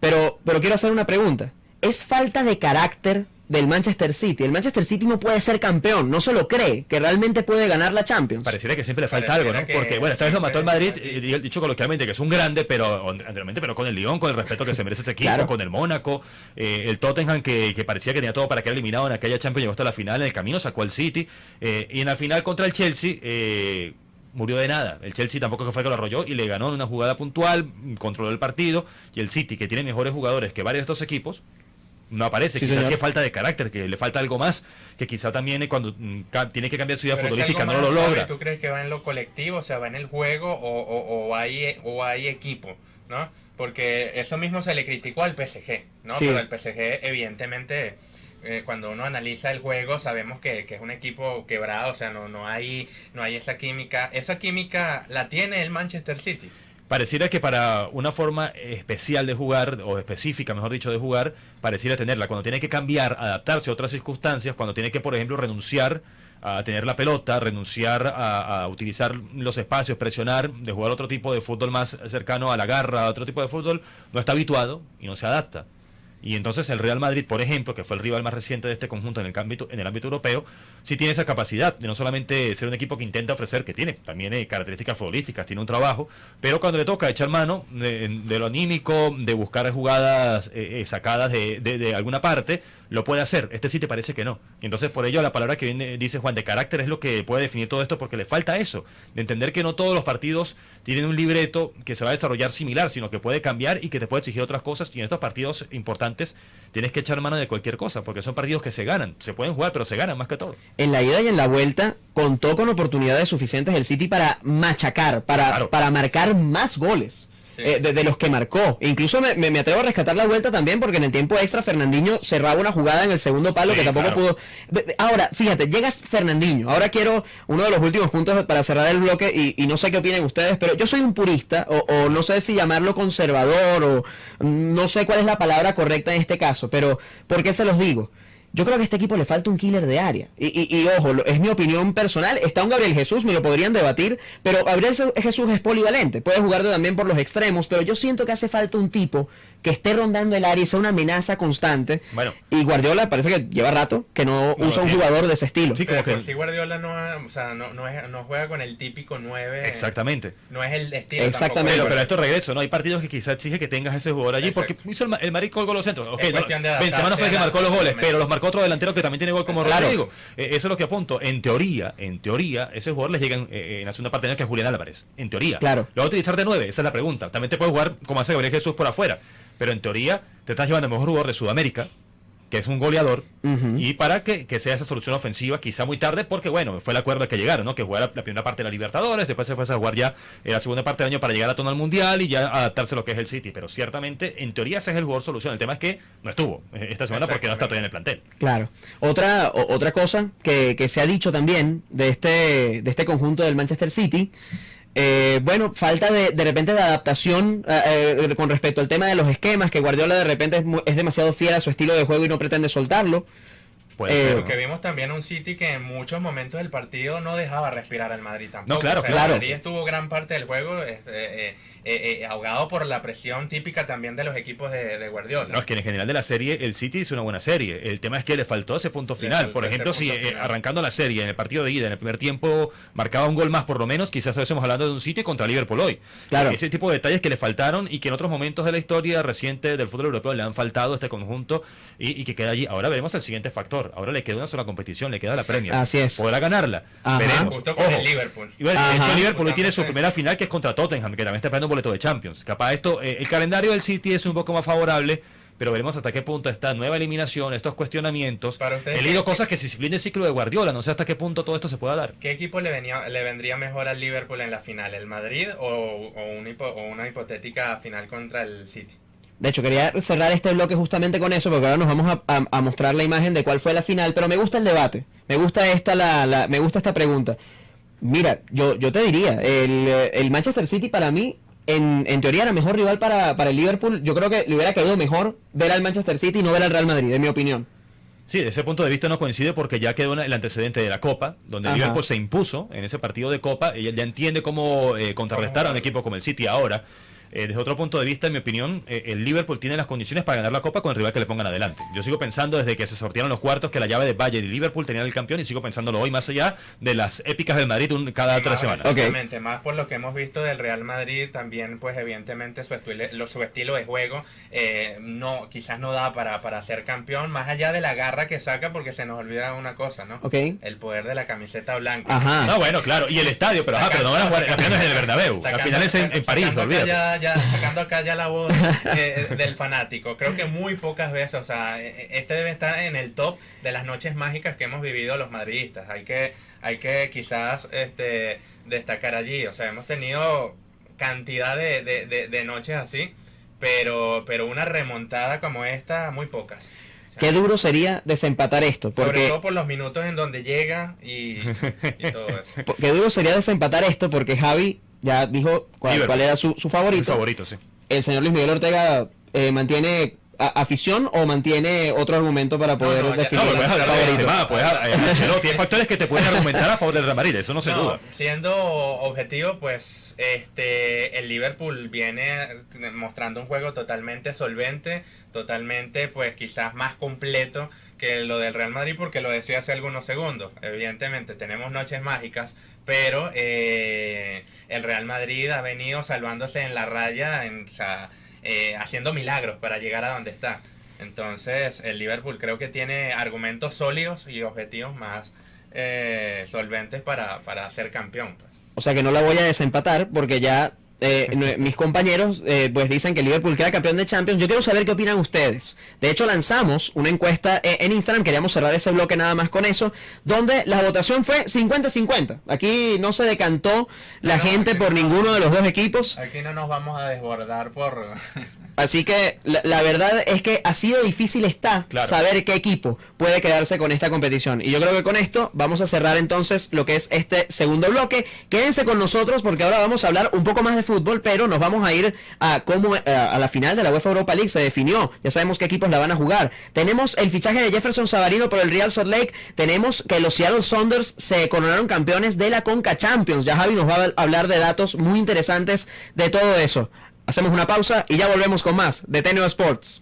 pero quiero hacer una pregunta. ¿Es falta de carácter del Manchester City? El Manchester City no puede ser campeón, no se lo cree, que realmente puede ganar la Champions. Pareciera que siempre le falta algo, ¿no? Porque, bueno, esta vez lo mató el Madrid, dicho coloquialmente que es un grande, pero anteriormente, pero con el Lyon, con el respeto que se merece este equipo, claro, con el Mónaco, el Tottenham que parecía que tenía todo para quedar eliminado en aquella Champions, llegó hasta la final, en el camino sacó al City, y en la final contra el Chelsea, murió de nada. El Chelsea tampoco fue que lo arrolló y le ganó en una jugada puntual, controló el partido, y el City, que tiene mejores jugadores que varios de estos equipos, no aparece. Sí, quizás sí es falta de carácter, que le falta algo más, que quizá también cuando tiene que cambiar su idea futbolística no lo logra. ¿Tú crees que va en lo colectivo, o sea, va en el juego, o hay equipo, ¿no? Porque eso mismo se le criticó al PSG, ¿no? Sí. Pero el PSG evidentemente, cuando uno analiza el juego, sabemos que es un equipo quebrado, o sea, no hay esa química. Esa química la tiene el Manchester City. Pareciera que para una forma especial de jugar, o específica, mejor dicho, de jugar, pareciera tenerla. Cuando tiene que cambiar, adaptarse a otras circunstancias, cuando tiene que, por ejemplo, renunciar a tener la pelota, renunciar a utilizar los espacios, presionar, de jugar otro tipo de fútbol más cercano a la garra, otro tipo de fútbol, no está habituado y no se adapta. Y entonces el Real Madrid, por ejemplo, que fue el rival más reciente de este conjunto en el ámbito europeo, sí tiene esa capacidad de no solamente ser un equipo que intenta ofrecer, que tiene también características futbolísticas, tiene un trabajo, pero cuando le toca echar mano de lo anímico, de buscar jugadas sacadas de alguna parte, lo puede hacer. Este sí te parece que no. Y entonces por ello la palabra que viene, dice Juan, de carácter, es lo que puede definir todo esto, porque le falta eso, de entender que no todos los partidos tienen un libreto que se va a desarrollar similar, sino que puede cambiar y que te puede exigir otras cosas, y en estos partidos importantes tienes que echar mano de cualquier cosa, porque son partidos que se ganan, se pueden jugar, pero se ganan más que todo. En la ida y en la vuelta contó con oportunidades suficientes el City para machacar, para marcar más goles. Sí. De los que marcó. Incluso me atrevo a rescatar la vuelta también, porque en el tiempo extra Fernandinho cerraba una jugada en el segundo palo, sí, que tampoco pudo. Ahora, fíjate, llegas Fernandinho. Ahora quiero uno de los últimos puntos para cerrar el bloque, y no sé qué opinen ustedes, pero yo soy un purista, o no sé si llamarlo conservador, o no sé cuál es la palabra correcta en este caso, pero ¿por qué se los digo? Yo creo que a este equipo le falta un killer de área. Y ojo, es mi opinión personal. Está un Gabriel Jesús, me lo podrían debatir, pero Gabriel Jesús es polivalente. Puede jugar también por los extremos, pero yo siento que hace falta un tipo que esté rondando el área y sea una amenaza constante. Bueno. Y Guardiola parece que lleva rato que no usa un jugador de ese estilo. Sí, como que si Guardiola no juega con el típico 9. Exactamente. No es el estilo. Exactamente. Pero esto regreso, ¿no? Hay partidos que quizás exige que tengas ese jugador allí. Exacto. Porque hizo el Madrid colgó los centros. Okay, Benzema no fue el que marcó los goles, pero los marcó otro delantero que también tiene gol como Rodrigo. Eso es lo que apunto. En teoría, ese jugador les llega en la segunda parte de año, que es Julián Álvarez. En teoría. Claro. ¿Lo va a utilizar de 9? Esa es la pregunta. También te puede jugar como hace Gabriel Jesús por afuera. Pero en teoría te estás llevando el mejor jugador de Sudamérica, que es un goleador, y para que sea esa solución ofensiva, quizá muy tarde, porque bueno, fue el acuerdo al que llegaron, ¿no? Que jugara la primera parte de la Libertadores, después se fue a jugar ya la segunda parte del año para llegar a tono al Mundial y ya adaptarse a lo que es el City. Pero ciertamente, en teoría, ese es el jugador solución. El tema es que no estuvo esta semana porque no está todavía en el plantel. Claro. Otra cosa que se ha dicho también de este conjunto del Manchester City, falta de repente de adaptación con respecto al tema de los esquemas, que Guardiola de repente es demasiado fiel a su estilo de juego y no pretende soltarlo. Puede ser, Porque vimos también un City que en muchos momentos del partido no dejaba respirar al Madrid tampoco. No, claro, o sea, claro. El Madrid estuvo gran parte del juego ahogado por la presión típica también de los equipos de Guardiola. No, es que en general de la serie, el City hizo una buena serie. El tema es que le faltó ese punto final. Por ejemplo, si arrancando la serie, en el partido de ida, en el primer tiempo, marcaba un gol más por lo menos, quizás estuviésemos hablando de un City contra Liverpool hoy. Claro. Ese tipo de detalles que le faltaron y que en otros momentos de la historia reciente del fútbol europeo le han faltado a este conjunto y que queda allí. Ahora veremos el siguiente factor. Ahora le queda una sola competición, le queda la Premier. Así es. ¿Podrá ganarla? Ajá. Veremos. Justo con Ojo. el Liverpool. Y bueno, de hecho, el Liverpool hoy tiene su Justamente. primera final, que es contra Tottenham, que también está esperando un boleto de Champions. Capaz esto, el calendario del City es un poco más favorable, pero veremos hasta qué punto esta nueva eliminación, estos cuestionamientos. Para ustedes, He leído ¿qué- cosas que se disciplina el ciclo de Guardiola, no sé hasta qué punto todo esto se pueda dar. ¿Qué equipo le vendría mejor al Liverpool en la final? ¿El Madrid o una hipotética final contra el City? De hecho, quería cerrar este bloque justamente con eso, porque ahora nos vamos a mostrar la imagen de cuál fue la final, pero me gusta el debate, me gusta me gusta esta pregunta. Mira, yo te diría, el Manchester City para mí, en teoría era mejor rival para el Liverpool. Yo creo que le hubiera quedado mejor ver al Manchester City y no ver al Real Madrid, en mi opinión. Sí, de ese punto de vista no coincide porque ya quedó el antecedente de la Copa, donde el Ajá. Liverpool se impuso en ese partido de Copa, y ya entiende cómo contrarrestar a un equipo como el City ahora. Desde otro punto de vista, en mi opinión, el Liverpool tiene las condiciones para ganar la Copa con el rival que le pongan adelante. Yo sigo pensando desde que se sortearon los cuartos que la llave de Bayern y Liverpool tenían el campeón, y sigo pensándolo hoy más allá de las épicas del Madrid cada 3 semanas. Ok. Exactamente, más por lo que hemos visto del Real Madrid, también pues evidentemente su estilo de juego quizás no da para ser campeón, más allá de la garra que saca, porque se nos olvida una cosa, ¿no? Ok. El poder de la camiseta blanca. Ajá. No, bueno, claro, y el estadio, pero no van a jugar, la final es en el Bernabéu, la final es en París, olvídate. Sacando acá ya la voz del fanático. Creo que muy pocas veces, o sea, este debe estar en el top de las noches mágicas que hemos vivido los madridistas. Hay que quizás destacar allí. O sea, hemos tenido cantidad de noches así, pero una remontada como esta, muy pocas. O sea, Qué duro sería desempatar esto, sobre porque todo por los minutos en donde llega y todo eso. qué duro sería desempatar esto, porque Javi ya dijo cuál era su Mi favorito. favorito, sí. El señor Luis Miguel Ortega mantiene afición o mantiene otro argumento para poder No, ya- definir No, pero puedes el hablar de favorito. Benzema, Ancelotti, hay factores que te pueden argumentar a favor del Real Madrid, eso no se duda. Siendo objetivo, pues el Liverpool viene mostrando un juego totalmente solvente, totalmente pues quizás más completo que lo del Real Madrid, porque lo decía hace algunos segundos. Evidentemente tenemos noches mágicas, pero el Real Madrid ha venido salvándose en la raya, haciendo milagros para llegar a donde está. Entonces el Liverpool creo que tiene argumentos sólidos y objetivos más solventes para ser campeón, pues. O sea que no la voy a desempatar porque ya mis compañeros pues dicen que el Liverpool queda campeón de Champions. Yo quiero saber qué opinan ustedes. De hecho, lanzamos una encuesta en Instagram, queríamos cerrar ese bloque nada más con eso, donde la votación fue 50-50. Aquí no se decantó la gente por ninguno de los dos equipos. Aquí no nos vamos a desbordar por... Así que la verdad es que así de difícil está Claro. saber qué equipo puede quedarse con esta competición. Y yo creo que con esto vamos a cerrar entonces lo que es este segundo bloque. Quédense con nosotros porque ahora vamos a hablar un poco más de fútbol, pero nos vamos a ir a cómo a la final de la UEFA Europa League se definió. Ya sabemos qué equipos la van a jugar. Tenemos el fichaje de Jefferson Savarino por el Real Salt Lake. Tenemos que los Seattle Sounders se coronaron campeones de la Conca Champions. Ya Javi nos va a hablar de datos muy interesantes de todo eso. Hacemos una pausa y ya volvemos con más de TNO Sports.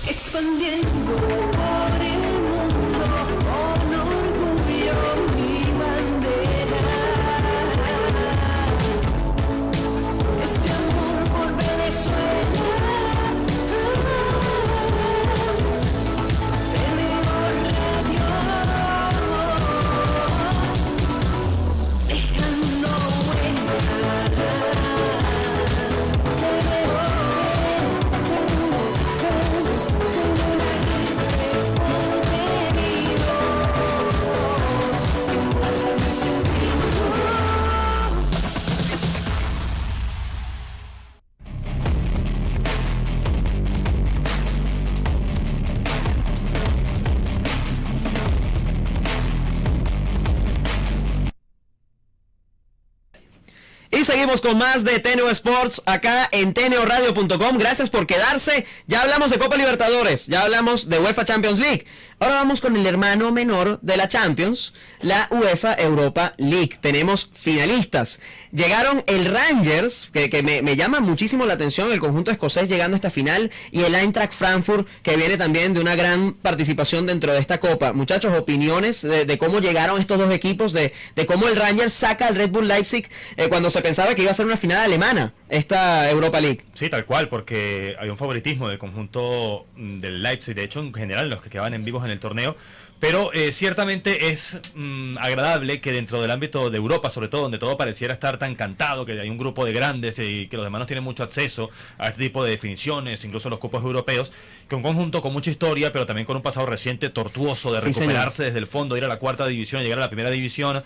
Expandiendo por el mundo con orgullo mi bandera. Este amor por Venezuela. TNO Radio. Dejando huella. Aquí seguimos con más de TNO Sports acá en tnoradio.com. Gracias por quedarse. Ya hablamos de Copa Libertadores, ya hablamos de UEFA Champions League. Ahora vamos con el hermano menor de la Champions, la UEFA Europa League. Tenemos finalistas. Llegaron el Rangers, que me llama muchísimo la atención, el conjunto escocés llegando a esta final, y el Eintracht Frankfurt, que viene también de una gran participación dentro de esta Copa. Muchachos, opiniones de cómo llegaron estos dos equipos, de cómo el Rangers saca al Red Bull Leipzig cuando se pensaba que iba a ser una final alemana, esta Europa League. Sí, tal cual, porque hay un favoritismo del conjunto del Leipzig, de hecho en general los que quedaban en vivos en el torneo, pero ciertamente es agradable que dentro del ámbito de Europa, sobre todo, donde todo pareciera estar tan cantado, que hay un grupo de grandes y que los demás no tienen mucho acceso a este tipo de definiciones, incluso los cupos europeos, que un conjunto con mucha historia, pero también con un pasado reciente tortuoso de recuperarse desde el fondo, ir a la cuarta división, llegar a la primera división,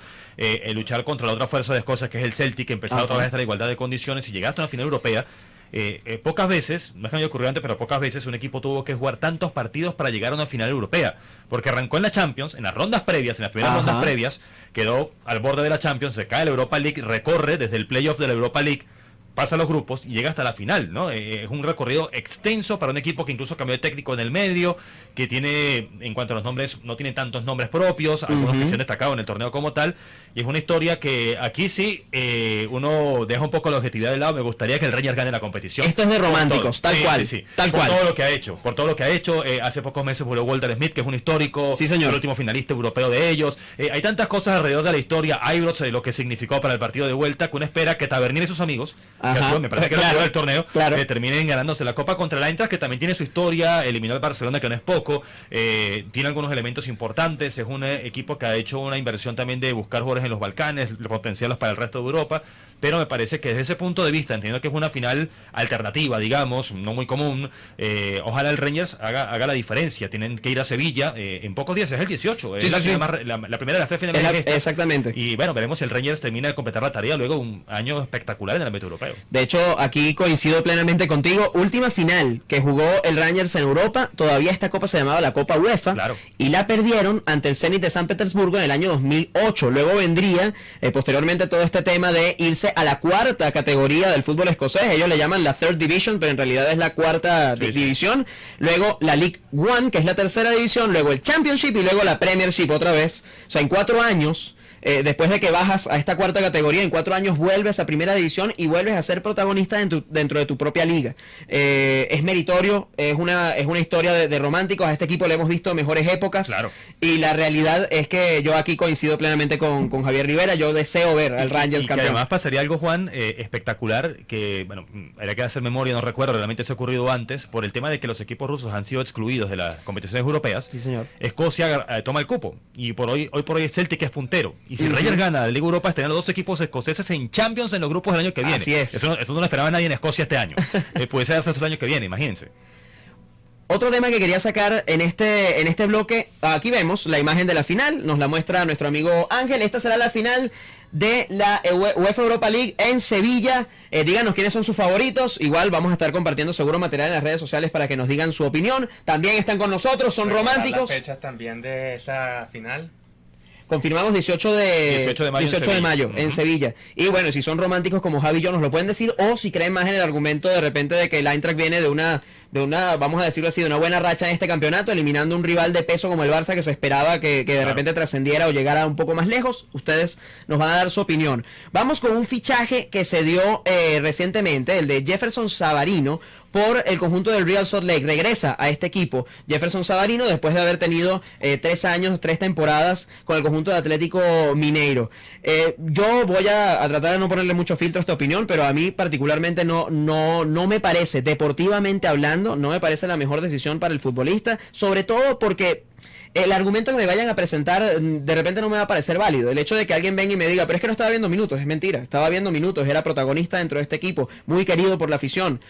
luchar contra la otra fuerza de Escocia, que es el Celtic, que empezaba otra vez a la igualdad de condiciones y llegar hasta una final europea. Pocas veces, no es que no haya ocurrido antes, pero pocas veces un equipo tuvo que jugar tantos partidos para llegar a una final europea, porque arrancó en la Champions, en las rondas previas, en las primeras rondas previas, quedó al borde de la Champions, se cae la Europa League, recorre desde el playoff de la Europa League, pasa a los grupos y llega hasta la final, ¿no? Es un recorrido extenso para un equipo que incluso cambió de técnico en el medio, que tiene, en cuanto a los nombres, no tiene tantos nombres propios, algunos que se han destacado en el torneo como tal, y es una historia que aquí sí uno deja un poco la objetividad de lado. Me gustaría que el Rangers gane la competición. Esto es de románticos, tal cual. Tal por cual. todo lo que ha hecho, por todo lo que ha hecho. Hace pocos meses volvió Walter Smith, que es un histórico, sí, señor, el último finalista europeo de ellos. Hay tantas cosas alrededor de la historia, Ibrox, lo que significó para el partido de vuelta, que uno espera que Tavernier y sus amigos, que me parece que era el torneo, terminen ganándose la Copa contra el Eintracht, que también tiene su historia, eliminó al Barcelona, que no es poco, tiene algunos elementos importantes, es un equipo que ha hecho una inversión también de buscar jugadores en los Balcanes, potenciarlos para el resto de Europa, pero me parece que desde ese punto de vista, entiendo que es una final alternativa, digamos, no muy común, ojalá el Rangers haga la diferencia. Tienen que ir a Sevilla en pocos días, es el 18, es la primera de las tres finales. Exactamente. Y bueno, veremos si el Rangers termina de completar la tarea luego de un año espectacular en el ámbito europeo. De hecho, aquí coincido plenamente contigo. Última final que jugó el Rangers en Europa, todavía esta copa se llamaba la Copa UEFA, y la perdieron ante el Zenit de San Petersburgo en el año 2008. Luego vendría posteriormente todo este tema de irse a la cuarta categoría del fútbol escocés. Ellos le llaman la Third Division, pero en realidad es la cuarta división. Luego la League One, que es la tercera división, luego el Championship y luego la Premiership otra vez. O sea, en 4 años, después de que bajas a esta cuarta categoría, en 4 años vuelves a primera división y vuelves a ser protagonista dentro de tu propia liga. Es meritorio, es una historia de románticos. A este equipo le hemos visto mejores épocas, y la realidad es que yo aquí coincido plenamente con Javier Rivera. Yo deseo ver al Rangers campeón. Y además pasaría algo, Juan, espectacular, que bueno, habría que hacer memoria, no recuerdo, realmente se ha ocurrido antes, por el tema de que los equipos rusos han sido excluidos de las competiciones europeas. Sí, señor. Escocia toma el cupo, y hoy por hoy Celtic es puntero, y si el Rangers gana la Liga Europa, estarían los dos equipos escoceses en Champions en los grupos del año que viene. Así es. Eso no lo esperaba nadie en Escocia este año. Puede darse el año que viene, imagínense. Otro tema que quería sacar en este bloque, aquí vemos la imagen de la final, nos la muestra nuestro amigo Ángel. Esta será la final de la UEFA Europa League en Sevilla. Díganos quiénes son sus favoritos. Igual vamos a estar compartiendo seguro material en las redes sociales para que nos digan su opinión. También están con nosotros, son románticos. Las fechas también de esa final. Confirmamos 18 de mayo en Sevilla. Y bueno, si son románticos como Javi y yo, nos lo pueden decir, o si creen más en el argumento de repente de que el Eintracht viene de una, vamos a decirlo así, de una buena racha en este campeonato, eliminando un rival de peso como el Barça, que se esperaba que de repente trascendiera o llegara un poco más lejos. Ustedes nos van a dar su opinión. Vamos con un fichaje que se dio recientemente, el de Jefferson Savarino, por el conjunto del Real Salt Lake. Regresa a este equipo Jefferson Savarino después de haber tenido 3 años, 3 temporadas con el conjunto de Atlético Mineiro. Yo voy a tratar de no ponerle mucho filtro a esta opinión, pero a mí particularmente no me parece, deportivamente hablando, no me parece la mejor decisión para el futbolista, sobre todo porque el argumento que me vayan a presentar de repente no me va a parecer válido. El hecho de que alguien venga y me diga, pero es que no estaba viendo minutos, es mentira, estaba viendo minutos, era protagonista dentro de este equipo, muy querido por la afición.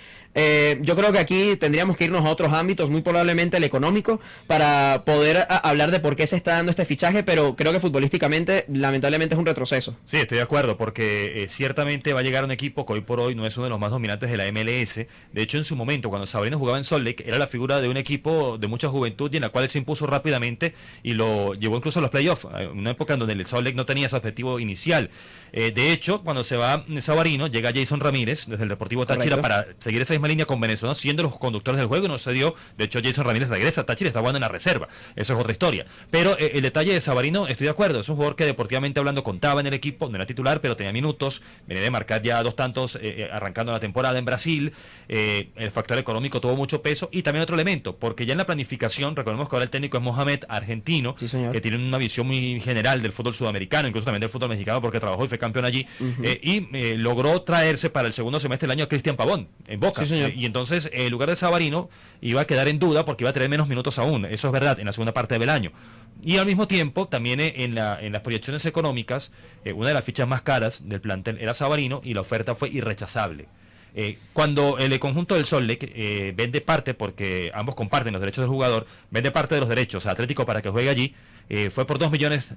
Yo creo que aquí tendríamos que irnos a otros ámbitos, muy probablemente el económico, para poder hablar de por qué se está dando este fichaje, pero creo que futbolísticamente lamentablemente es un retroceso. Sí, estoy de acuerdo, porque ciertamente va a llegar un equipo que hoy por hoy no es uno de los más dominantes de la MLS. De hecho, en su momento, cuando Sabarino jugaba en Salt Lake, era la figura de un equipo de mucha juventud y en la cual él se impuso rápido rápidamente y lo llevó incluso a los playoffs, una época en donde el Salt Lake no tenía ese objetivo inicial. De hecho, cuando se va Savarino, llega Jason Ramírez desde el Deportivo Táchira Correcto. para seguir esa misma línea con Venezolano, siendo los conductores del juego, y no se dio. De hecho, Jason Ramírez regresa a Táchira, está jugando en la reserva. Eso es otra historia. Pero el detalle de Savarino, estoy de acuerdo, es un jugador que deportivamente hablando contaba en el equipo, no era titular, pero tenía minutos, venía de marcar ya 2 tantos arrancando la temporada en Brasil. El factor económico tuvo mucho peso, y también otro elemento, porque ya en la planificación, recordemos que ahora el técnico es Mohamed, argentino, Sí, señor. que tiene una visión muy general del fútbol sudamericano, incluso también del fútbol mexicano, porque trabajó y fue campeón allí, logró traerse para el segundo semestre del año a Cristian Pavón en Boca. Sí, señor. Y entonces el lugar de Savarino iba a quedar en duda porque iba a tener menos minutos aún, eso es verdad, en la segunda parte del año. Y al mismo tiempo, también en las proyecciones económicas, una de las fichas más caras del plantel era Savarino, y la oferta fue irrechazable. Cuando el conjunto del Salt Lake vende parte, porque ambos comparten los derechos del jugador, vende parte de los derechos a Atlético para que juegue allí, fue por $2 millones.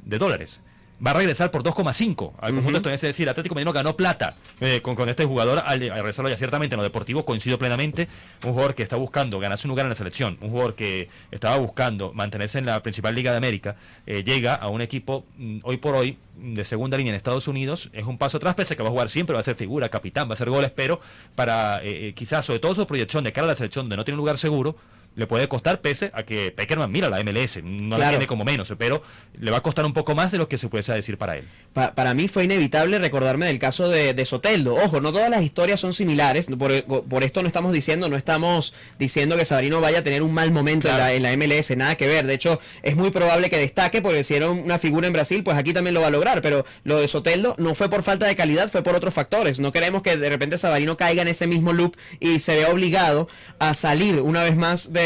Va a regresar por 2,5 al conjunto estadounidense. Es decir, Atlético Medellín ganó plata con este jugador al regresarlo ya. Ciertamente en lo deportivo coincido plenamente, un jugador que está buscando ganarse un lugar en la selección, un jugador que estaba buscando mantenerse en la principal liga de América, llega a un equipo hoy por hoy de segunda línea en Estados Unidos, es un paso atrás, pese a que va a jugar siempre, va a ser figura, capitán, va a hacer goles, pero para quizás, sobre todo su proyección de cara a la selección, de no tiene un lugar seguro, le puede costar, pese a que Peckerman mira la MLS, no la Claro. tiene como menos, pero le va a costar un poco más de lo que se puede decir para él. Para mí fue inevitable recordarme del caso de Soteldo. Ojo, no todas las historias son similares. Por esto no estamos diciendo que Savarino vaya a tener un mal momento Claro. en la MLS, nada que ver. De hecho, es muy probable que destaque, porque si era una figura en Brasil, pues aquí también lo va a lograr. Pero lo de Soteldo no fue por falta de calidad, fue por otros factores. No queremos que de repente Savarino caiga en ese mismo loop y se vea obligado a salir una vez más de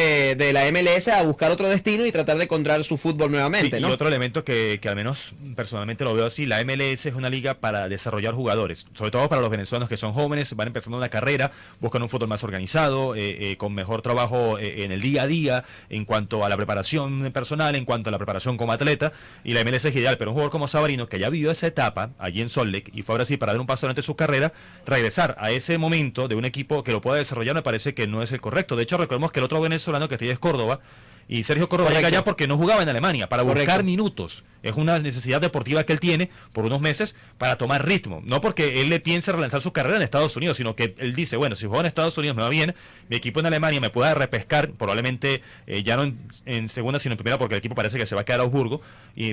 la MLS a buscar otro destino y tratar de encontrar su fútbol nuevamente, Sí, ¿no? y otro elemento que al menos personalmente lo veo así, la MLS es una liga para desarrollar jugadores, sobre todo para los venezolanos que son jóvenes, van empezando una carrera, buscan un fútbol más organizado, con mejor trabajo en el día a día, en cuanto a la preparación personal, en cuanto a la preparación como atleta, y la MLS es ideal, pero un jugador como Savarino, que ya vivió esa etapa allí en Salt Lake y fue ahora sí para dar un paso durante su carrera, regresar a ese momento de un equipo que lo pueda desarrollar me parece que no es el correcto. De hecho, recordemos que el otro venezolano que está ahí es Córdoba, y Sergio Córdoba Correcto. llega allá porque no jugaba en Alemania, para Correcto. buscar minutos. Es una necesidad deportiva que él tiene por unos meses para tomar ritmo. No porque él le piense relanzar su carrera en Estados Unidos, sino que él dice, bueno, si juego en Estados Unidos me va bien, mi equipo en Alemania me pueda repescar, probablemente ya no en segunda, sino en primera, porque el equipo parece que se va a quedar a Augsburgo.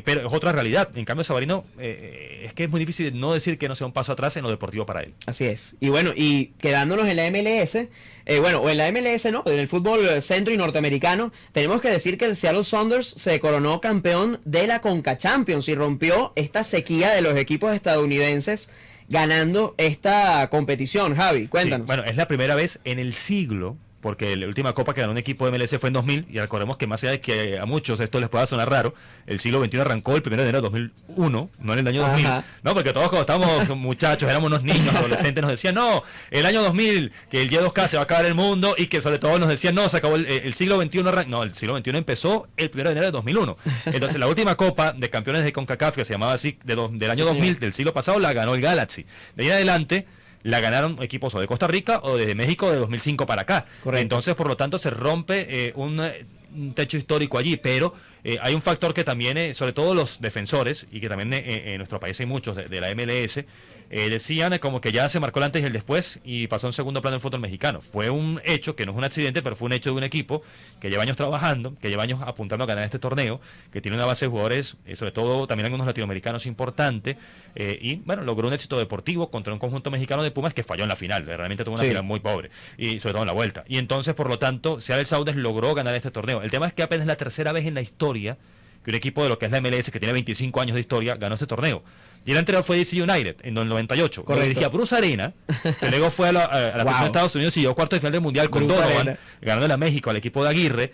Pero es otra realidad. En cambio, Savarino, es que es muy difícil no decir que no sea un paso atrás en lo deportivo para él. Así es. Y bueno, y quedándonos en la MLS, o en la MLS, ¿no? En el fútbol centro y norteamericano, tenemos que decir que el Seattle Sounders se coronó campeón de la Conca Champions y rompió esta sequía de los equipos estadounidenses ganando esta competición. Javi, cuéntanos. Sí, bueno, es la primera vez en el siglo, porque la última copa que ganó un equipo de MLS fue en 2000, y recordemos que más allá de que a muchos esto les pueda sonar raro, el siglo XXI arrancó el 1 de enero de 2001, no en el año 2000. Ajá. No, porque todos cuando estábamos muchachos, éramos unos niños, adolescentes, nos decían, no, el año 2000, que el día 2K se va a acabar el mundo, y que sobre todo nos decían, no, se acabó el siglo XXI, no, el siglo XXI empezó el 1 de enero de 2001. Entonces la última copa de campeones de CONCACAF, que se llamaba así, del año 2000, del siglo pasado, la ganó el Galaxy. De ahí en adelante la ganaron equipos o de Costa Rica o de México de 2005 para acá. Correcto. Entonces, por lo tanto, se rompe un techo histórico allí, pero hay un factor que también, sobre todo los defensores, y que también en nuestro país hay muchos de la MLS, decían como que ya se marcó el antes y el después y pasó en segundo plano el fútbol mexicano. Fue un hecho, que no es un accidente, pero fue un hecho de un equipo que lleva años trabajando, que lleva años apuntando a ganar este torneo, que tiene una base de jugadores, sobre todo también algunos latinoamericanos importante, y bueno, logró un éxito deportivo contra un conjunto mexicano de Pumas que falló en la final, realmente tuvo una Sí. final muy pobre, y sobre todo en la vuelta. Y entonces, por lo tanto, Seattle Sounders logró ganar este torneo. El tema es que apenas es la tercera vez en la historia que un equipo de lo que es la MLS, que tiene 25 años de historia, ganó este torneo. Y el anterior fue DC United, en el 98. Correcto. Lo dirigía Bruce Arena, que luego fue a la selección de Estados Unidos y llegó a cuarto de final del Mundial con Bruce Donovan, Arena. ganándole a México al equipo de Aguirre.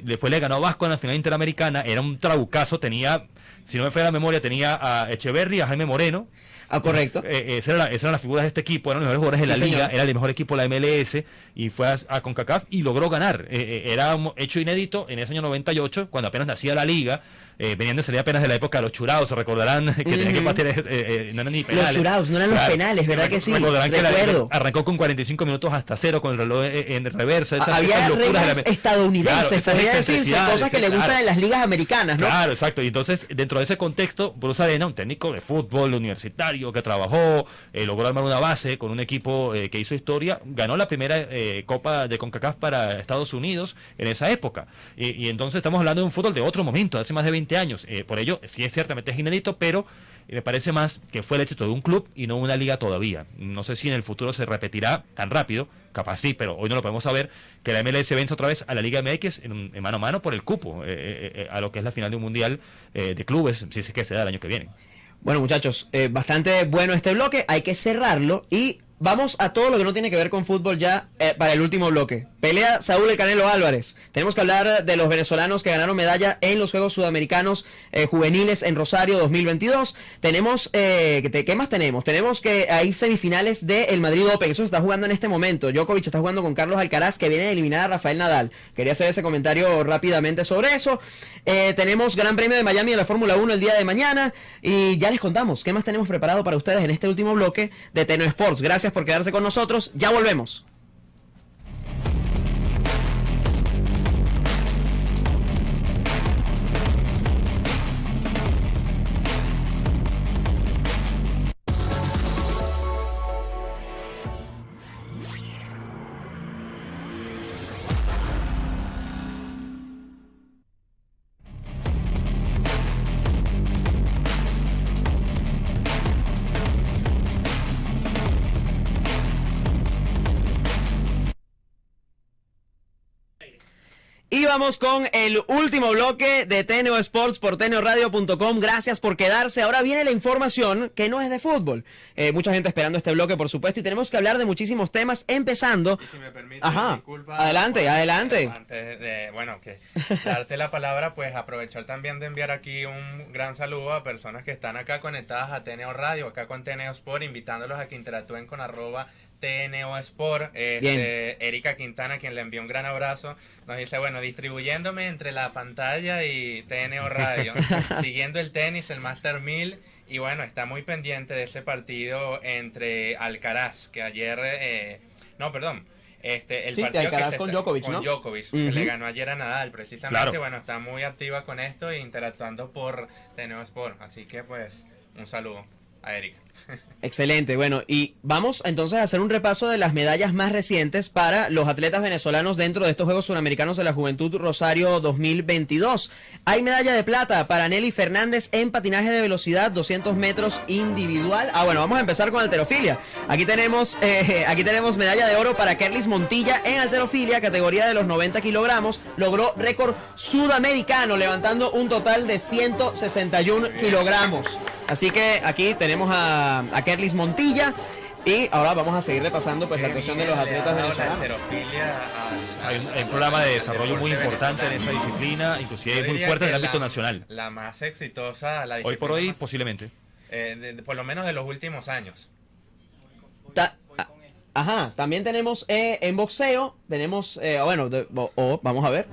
Después le ganó a Vasco en la final interamericana, era un trabucazo, tenía, si no me falla la memoria, tenía a Echeverry, a Jaime Moreno. Ah, correcto. Esas eran las figuras de este equipo, eran los mejores jugadores de Sí, la liga, señor. era el mejor equipo de la MLS, y fue a CONCACAF y logró ganar. Era un hecho inédito en ese año 98, cuando apenas nacía la liga. Venían de salir apenas de la época de los churados, se recordarán que tenían que no eran ni Los penales. jurados, no eran los Claro. penales, ¿verdad que sí? Recordarán que Recuerdo. arrancó con 45 minutos hasta cero con el reloj en reversa. Había locuras de la- reglas estadounidenses, Claro, esas podría decirse, excentricidades, cosas que le claro. gustan en las ligas americanas, ¿no? Claro, exacto. Y entonces, dentro de ese contexto, Bruce Arena, un técnico de fútbol universitario que trabajó, logró armar una base con un equipo que hizo historia, ganó la primera Copa de CONCACAF para Estados Unidos en esa época. Y entonces estamos hablando de un fútbol de otro momento, de hace más de 20 años. Por ello, sí es ciertamente es inédito, pero me parece más que fue el éxito de un club y no una liga todavía. No sé si en el futuro se repetirá tan rápido, capaz sí, pero hoy no lo podemos saber, que la MLS vence otra vez a la Liga MX en mano a mano por el cupo, a lo que es la final de un mundial de clubes, si es que se da el año que viene. Bueno, muchachos, bastante bueno este bloque, hay que cerrarlo y vamos a todo lo que no tiene que ver con fútbol ya para el último bloque. Pelea Saúl El Canelo Álvarez. Tenemos que hablar de los venezolanos que ganaron medalla en los Juegos Sudamericanos Juveniles en Rosario 2022. Tenemos, ¿qué más tenemos? Tenemos que hay semifinales del Madrid Open, eso se está jugando en este momento. Djokovic está jugando con Carlos Alcaraz, que viene de eliminar a Rafael Nadal. Quería hacer ese comentario rápidamente sobre eso. Tenemos Gran Premio de Miami de la Fórmula 1 el día de mañana y ya les contamos qué más tenemos preparado para ustedes en este último bloque de Teno Sports. Gracias por quedarse con nosotros, ya volvemos. Y vamos con el último bloque de Teneo Sports por teneoradio.com. Gracias por quedarse. Ahora viene la información que no es de fútbol. Mucha gente esperando este bloque, por supuesto, y tenemos que hablar de muchísimos temas, empezando... Y si me permite, Ajá, disculpa, adelante, pues, adelante. Antes de, bueno, que darte la palabra, pues aprovechar también de enviar aquí un gran saludo a personas que están acá conectadas a Teneo Radio, acá con Teneo Sport, invitándolos a que interactúen con @TNO Sport. Erika Quintana, quien le envió un gran abrazo, nos dice, bueno, distribuyéndome entre la pantalla y TNO Radio, siguiendo el tenis, el Master 1000, y bueno, está muy pendiente de ese partido entre Alcaraz, que ayer, no, perdón, el Sí, partido Alcaraz que con Djokovic, con ¿no? Djokovic, que Ujú. le ganó ayer a Nadal, precisamente. Claro. Bueno, está muy activa con esto e interactuando por TNO Sport, así que pues un saludo a Erika. Excelente, bueno, y vamos entonces a hacer un repaso de las medallas más recientes para los atletas venezolanos dentro de estos Juegos Suramericanos de la Juventud Rosario 2022. Hay medalla de plata para Nelly Fernández en patinaje de velocidad 200 metros individual. Bueno, vamos a empezar con halterofilia. Aquí tenemos medalla de oro para Kerlis Montilla en halterofilia, categoría de los 90 kilogramos. Logró récord sudamericano, levantando un total de 161 kilogramos. Así que aquí tenemos a Kerlis Montilla. Y ahora vamos a seguir repasando pues la actuación de los atletas venezolanos. Hay un programa de desarrollo muy importante en esa disciplina, inclusive muy fuerte en el ámbito nacional. La más exitosa, la Hoy por hoy, disciplina más- posiblemente. por lo menos de los últimos años. Ajá, también tenemos en boxeo, tenemos, vamos a ver.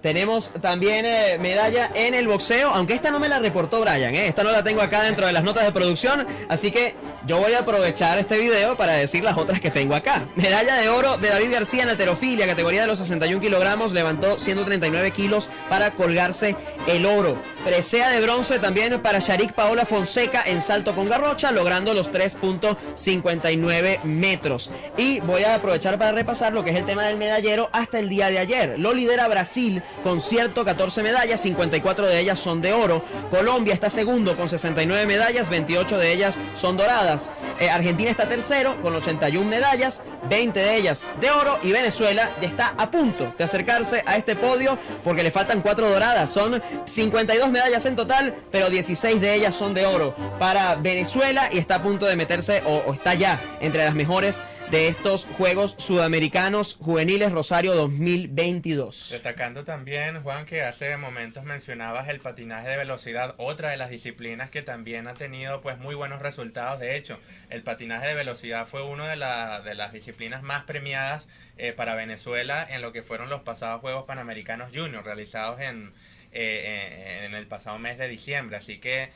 Tenemos también medalla en el boxeo, aunque esta no me la reportó Brian, esta no la tengo acá dentro de las notas de producción, así que yo voy a aprovechar este video para decir las otras que tengo acá. Medalla de oro de David García en halterofilia, categoría de los 61 kilogramos, levantó 139 kilos para colgarse el oro. Presea de bronce también para Sharik Paola Fonseca en salto con garrocha, logrando los 3.59 metros. Y voy a aprovechar para repasar lo que es el tema del medallero hasta el día de ayer. Lo lidera Brasil con 114 medallas, 54 de ellas son de oro. Colombia está segundo con 69 medallas, 28 de ellas son doradas. Argentina está tercero con 81 medallas, 20 de ellas de oro. Y Venezuela ya está a punto de acercarse a este podio porque le faltan 4 doradas. Son 52 medallas en total, pero 16 de ellas son de oro para Venezuela y está a punto de meterse o está ya entre las mejores de estos Juegos Sudamericanos Juveniles Rosario 2022. Destacando también, Juan, que hace momentos mencionabas el patinaje de velocidad, otra de las disciplinas que también ha tenido pues muy buenos resultados. De hecho, el patinaje de velocidad fue una de las disciplinas más premiadas para Venezuela en lo que fueron los pasados Juegos Panamericanos Junior realizados en en el pasado mes de diciembre. Así que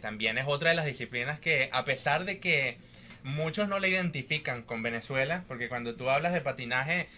también es otra de las disciplinas que, a pesar de que muchos no la identifican con Venezuela, porque cuando tú hablas de patinaje,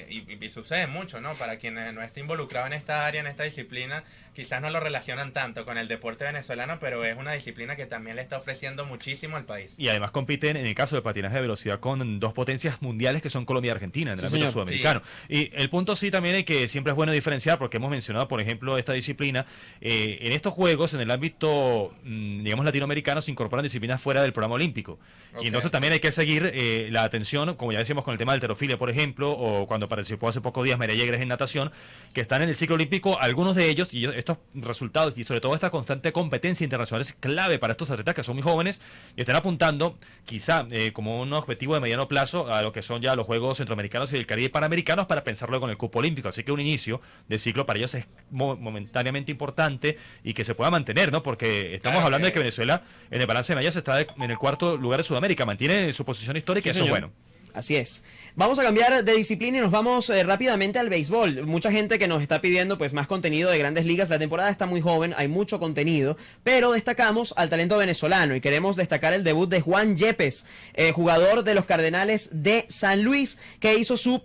y sucede mucho, ¿no? Para quien no está involucrado en esta área, en esta disciplina, quizás no lo relacionan tanto con el deporte venezolano, pero es una disciplina que también le está ofreciendo muchísimo al país. Y además compiten, en el caso del patinaje de velocidad, con dos potencias mundiales que son Colombia y Argentina en el ámbito señor. sudamericano. Y el punto sí también es que siempre es bueno diferenciar, porque hemos mencionado, por ejemplo, esta disciplina. En estos juegos, en el ámbito, digamos, latinoamericano, se incorporan disciplinas fuera del programa olímpico. Y entonces también hay que seguir la atención, como ya decíamos con el tema del halterofilia, por ejemplo, o cuando participó hace pocos días María Yegres en natación, que están en el ciclo olímpico, algunos de ellos, y estos resultados, y sobre todo esta constante competencia internacional es clave para estos atletas que son muy jóvenes y están apuntando, quizá como un objetivo de mediano plazo, a lo que son ya los Juegos Centroamericanos y del Caribe Panamericanos, para pensar luego en el cupo olímpico. Así que un inicio de ciclo para ellos es momentáneamente importante y que se pueda mantener, ¿no? Porque estamos hablando de que Venezuela, en el balance de medallas, está en el cuarto lugar de Sudamérica, mantiene su posición histórica, y eso es bueno. Así es. Vamos a cambiar de disciplina y nos vamos rápidamente al béisbol. Mucha gente que nos está pidiendo pues más contenido de Grandes Ligas. La temporada está muy joven, hay mucho contenido, pero destacamos al talento venezolano y queremos destacar el debut de Juan Yepes, jugador de los Cardenales de San Luis, que hizo su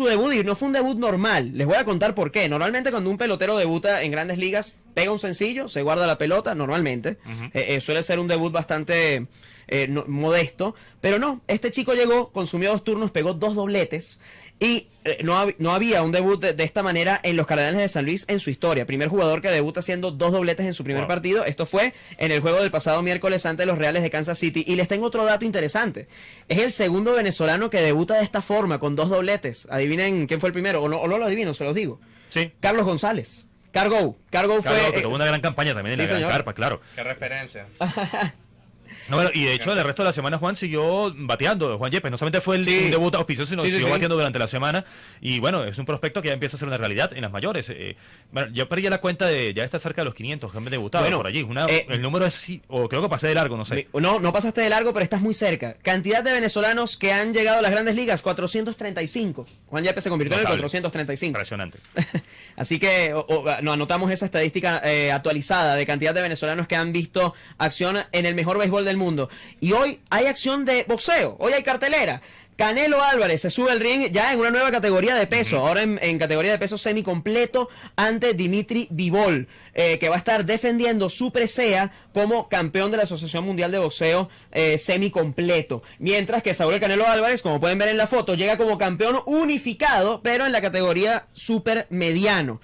debut, y no fue un debut normal. Les voy a contar por qué. Normalmente cuando un pelotero debuta en Grandes Ligas, pega un sencillo, se guarda la pelota, normalmente. Suele ser un debut bastante modesto, pero no, este chico llegó, consumió 2 turnos, pegó 2 dobletes y no había un debut de esta manera en los Cardenales de San Luis en su historia. Primer jugador que debuta haciendo 2 dobletes en su primer partido. Esto fue en el juego del pasado miércoles ante los Reales de Kansas City. Y les tengo otro dato interesante. Es el segundo venezolano que debuta de esta forma, con 2 dobletes. Adivinen quién fue el primero, o no lo adivino, se los digo. Sí. Carlos González. Cargo fue... que tuvo una gran campaña también en la Gran Carpa, claro. Qué referencia. No, bueno, y de hecho, el resto de la semana Juan siguió bateando. Juan Yepes no solamente fue un debut auspicioso, sino siguió bateando durante la semana. Y bueno, es un prospecto que ya empieza a ser una realidad en las mayores. Bueno, yo perdí la cuenta de ya está cerca de los 500 que han debutado por allí. El número es, o creo que pasé de largo, no sé. No pasaste de largo, pero estás muy cerca. Cantidad de venezolanos que han llegado a las Grandes Ligas, 435. Juan Yepes se convirtió en el 435. Impresionante. Así que anotamos esa estadística actualizada de cantidad de venezolanos que han visto acción en el mejor béisbol del mundo. Y hoy hay acción de boxeo, hoy hay cartelera. Canelo Álvarez se sube al ring ya en una nueva categoría de peso, ahora en categoría de peso semicompleto, ante Dimitri Bivol, que va a estar defendiendo su presea como campeón de la Asociación Mundial de Boxeo semicompleto. Mientras que Saúl Canelo Álvarez, como pueden ver en la foto, llega como campeón unificado, pero en la categoría super mediano.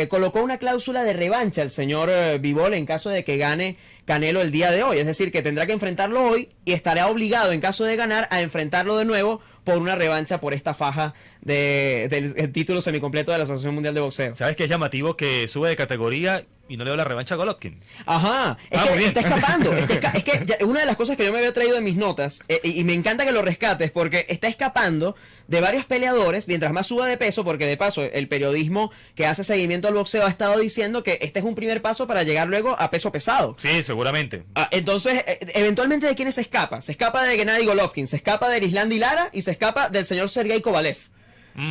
Colocó una cláusula de revancha el señor Bivol en caso de que gane Canelo el día de hoy, es decir, que tendrá que enfrentarlo hoy y estará obligado en caso de ganar a enfrentarlo de nuevo por una revancha por esta faja del título semicompleto de la Asociación Mundial de Boxeo. ¿Sabes qué es llamativo? Que sube de categoría y no le dio la revancha a Golovkin. Ajá, está escapando. Es que una de las cosas que yo me había traído en mis notas, y me encanta que lo rescates, porque está escapando de varios peleadores mientras más suba de peso, porque de paso el periodismo que hace seguimiento al boxeo ha estado diciendo que este es un primer paso para llegar luego a peso pesado. Sí, seguramente. Entonces, eventualmente, ¿de quiénes se escapa? Se escapa de Gennady Golovkin, se escapa de Erislandy Lara y se escapa del señor Sergey Kovalev.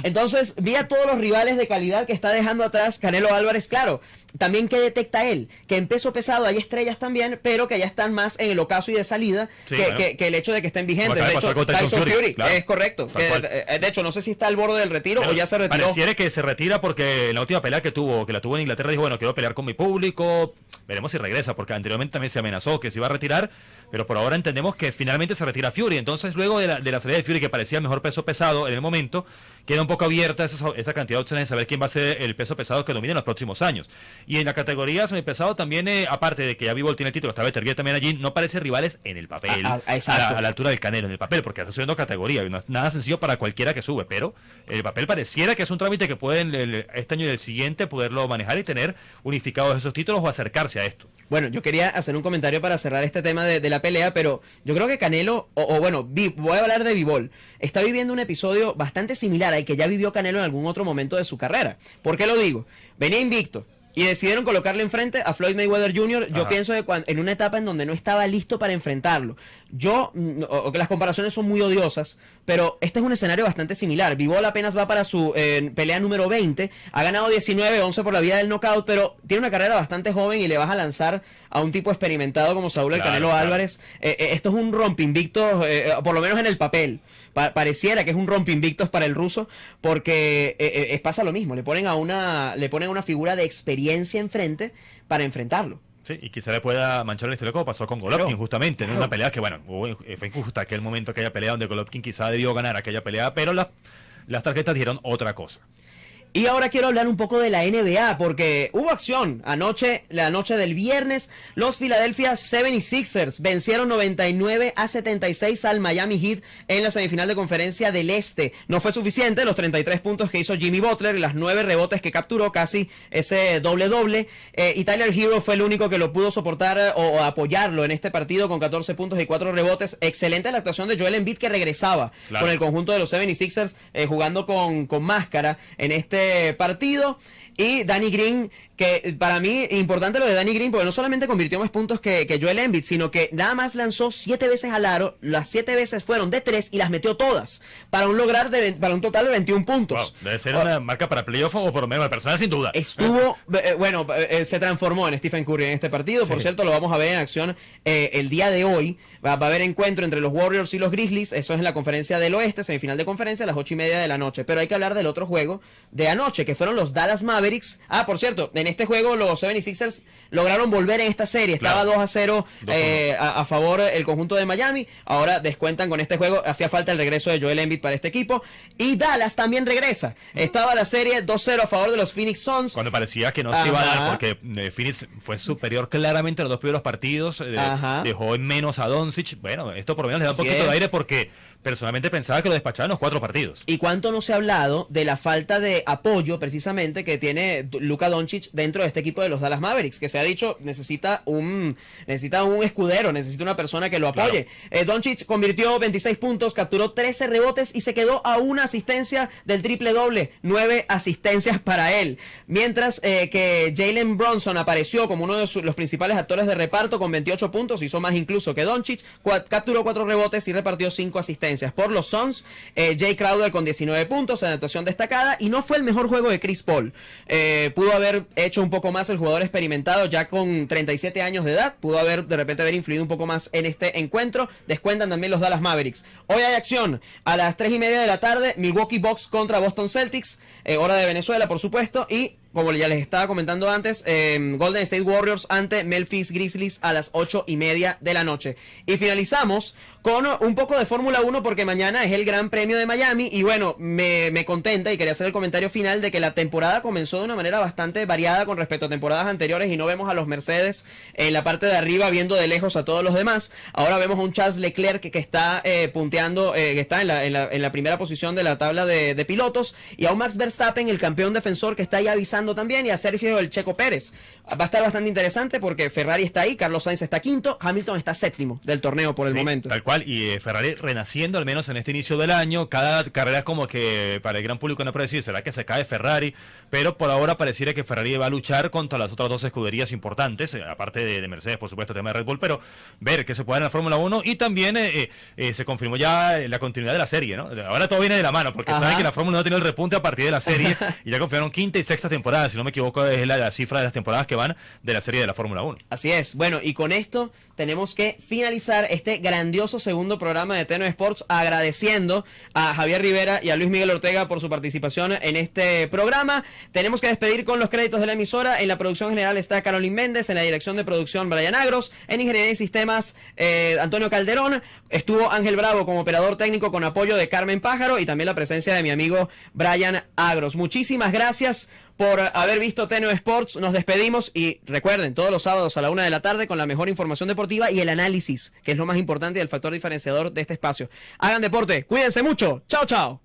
Entonces, vi a todos los rivales de calidad que está dejando atrás Canelo Álvarez. Claro, también que detecta él, que en peso pesado hay estrellas también, pero que ya están más en el ocaso y de salida que el hecho de que estén vigentes. De hecho, Tyson Fury, claro, es correcto. De hecho, no sé si está al borde del retiro o ya se retiró. Pareciera que se retira porque en la última pelea que la tuvo en Inglaterra, dijo, bueno, quiero pelear con mi público, veremos si regresa, porque anteriormente también se amenazó que se iba a retirar, pero por ahora entendemos que finalmente se retira Fury. Entonces, luego de la salida de Fury, que parecía el mejor peso pesado en el momento, queda un poco abierta esa cantidad de opciones de saber quién va a ser el peso pesado que domine en los próximos años. Y en la categoría semipesado también, aparte de que ya Bivol tiene el título, está Beterbiev también allí, no parece rivales en el papel, a la altura del Canelo, en el papel, porque está subiendo categoría, y no es nada sencillo para cualquiera que sube, pero el papel pareciera que es un trámite que pueden este año y el siguiente poderlo manejar y tener unificados esos títulos o acercarse a esto. Bueno, yo quería hacer un comentario para cerrar este tema de la pelea, pero yo creo que Canelo, voy a hablar de Bivol, está viviendo un episodio bastante similar al que ya vivió Canelo en algún otro momento de su carrera. ¿Por qué lo digo? Venía invicto, Y decidieron colocarle enfrente a Floyd Mayweather Jr. Yo pienso que en una etapa en donde no estaba listo para enfrentarlo. Que las comparaciones son muy odiosas, pero este es un escenario bastante similar. Bivol apenas va para su pelea número 20, ha ganado 19, 11 por la vía del knockout, pero tiene una carrera bastante joven y le vas a lanzar a un tipo experimentado como Saúl el Canelo Álvarez. Esto es un rompinvictos, por lo menos en el papel. Pareciera que es un rompinvictos para el ruso, porque pasa lo mismo, le ponen a una figura de experiencia enfrente para enfrentarlo. Sí, y quizá le pueda manchar la historia como pasó con Golovkin, justamente, en una pelea que, bueno, fue injusta aquel momento, aquella pelea donde Golovkin quizá debió ganar aquella pelea, pero las tarjetas dijeron otra cosa. Y ahora quiero hablar un poco de la NBA, porque hubo acción anoche, la noche del viernes. Los Philadelphia 76ers vencieron 99-76 al Miami Heat en la semifinal de conferencia del Este. No fue suficiente los 33 puntos que hizo Jimmy Butler y las 9 rebotes que capturó, casi ese doble-doble. Y Tyler Hero fue el único que lo pudo soportar o apoyarlo en este partido con 14 puntos y 4 rebotes. Excelente la actuación de Joel Embiid, que regresaba con el conjunto de los 76ers jugando con máscara en este partido. Y Danny Green, que para mí importante lo de Danny Green, porque no solamente convirtió más puntos que Joel Embiid, sino que nada más lanzó 7 veces al aro, las 7 veces fueron de 3 y las metió todas, para un total de 21 puntos. Wow, debe ser una marca para playoff o por lo menos personal, sin duda. Estuvo, se transformó en Stephen Curry en este partido. Por cierto, lo vamos a ver en acción el día de hoy. Va a haber encuentro entre los Warriors y los Grizzlies. Eso es en la conferencia del oeste, semifinal de conferencia a las 8:30 de la noche. Pero hay que hablar del otro juego de anoche, que fueron los Dallas Mavericks. Por cierto, en este juego los 76ers lograron volver en esta serie. Estaba 2-0 a favor el conjunto de Miami. Ahora descuentan con este juego. Hacía falta el regreso de Joel Embiid para este equipo. Y Dallas también regresa. Estaba la serie 2-0 a favor de los Phoenix Suns. Cuando parecía que no se iba a dar, porque Phoenix fue superior claramente en los dos primeros partidos. Dejó en menos a Doncic. Bueno, esto por lo menos le da un poquito de aire, porque personalmente pensaba que lo despachaban los 4 partidos. ¿Y cuánto no se ha hablado de la falta de apoyo precisamente que tiene Luka Doncic dentro de este equipo de los Dallas Mavericks? Que se ha dicho, necesita un escudero, necesita una persona que lo apoye. Doncic convirtió 26 puntos, capturó 13 rebotes y se quedó a una asistencia del triple doble, 9 asistencias para él. Mientras que Jalen Brunson apareció como uno de los principales actores de reparto con 28 puntos, hizo más incluso que Doncic, capturó 4 rebotes y repartió 5 asistencias. Por los Suns, Jay Crowder con 19 puntos en actuación destacada, y no fue el mejor juego de Chris Paul. Pudo haber hecho un poco más el jugador experimentado, ya con 37 años de edad, pudo de repente haber influido un poco más en este encuentro. Descuentan también los Dallas Mavericks. Hoy hay acción a las 3:30 de la tarde, Milwaukee Bucks contra Boston Celtics, hora de Venezuela por supuesto, y como ya les estaba comentando antes, Golden State Warriors ante Memphis Grizzlies a las 8:30 de la noche. Y finalizamos con un poco de Fórmula 1, porque mañana es el Gran Premio de Miami. Y bueno, me contenta, y quería hacer el comentario final, de que la temporada comenzó de una manera bastante variada con respecto a temporadas anteriores, y no vemos a los Mercedes en la parte de arriba viendo de lejos a todos los demás. Ahora vemos a un Charles Leclerc que está punteando, que está en la primera posición de la tabla de pilotos, y a un Max Verstappen, el campeón defensor, que está ahí avisando también, y a Sergio el Checo Pérez. Va a estar bastante interesante porque Ferrari está ahí, Carlos Sainz está quinto, Hamilton está séptimo del torneo por el momento. Tal cual, y Ferrari renaciendo, al menos en este inicio del año. Cada carrera es como que para el gran público no puede decir, ¿será que se cae Ferrari? Pero por ahora pareciera que Ferrari va a luchar contra las otras 2 escuderías importantes, aparte de Mercedes, por supuesto, el tema de Red Bull, pero ver qué se puede en la Fórmula 1. Y también se confirmó ya la continuidad de la serie, ¿no? Ahora todo viene de la mano, porque saben que la Fórmula 1 tiene el repunte a partir de la serie, y ya confirmaron 5ª y 6ª temporada, si no me equivoco, es la cifra de las temporadas que van de la serie de la Fórmula 1. Así es. Bueno, y con esto tenemos que finalizar este grandioso segundo programa de TNO Sports, agradeciendo a Javier Rivera y a Luis Miguel Ortega por su participación en este programa. Tenemos que despedir con los créditos de la emisora. En la producción general está Carolyn Méndez, en la dirección de producción Brian Agros, en ingeniería y sistemas Antonio Calderón, estuvo Ángel Bravo como operador técnico con apoyo de Carmen Pájaro, y también la presencia de mi amigo Brian Agros. Muchísimas gracias por haber visto TNO Sports. Nos despedimos, y recuerden, todos los sábados a la 1 de la tarde con la mejor información deportiva y el análisis, que es lo más importante y el factor diferenciador de este espacio. Hagan deporte, cuídense mucho, chao chao.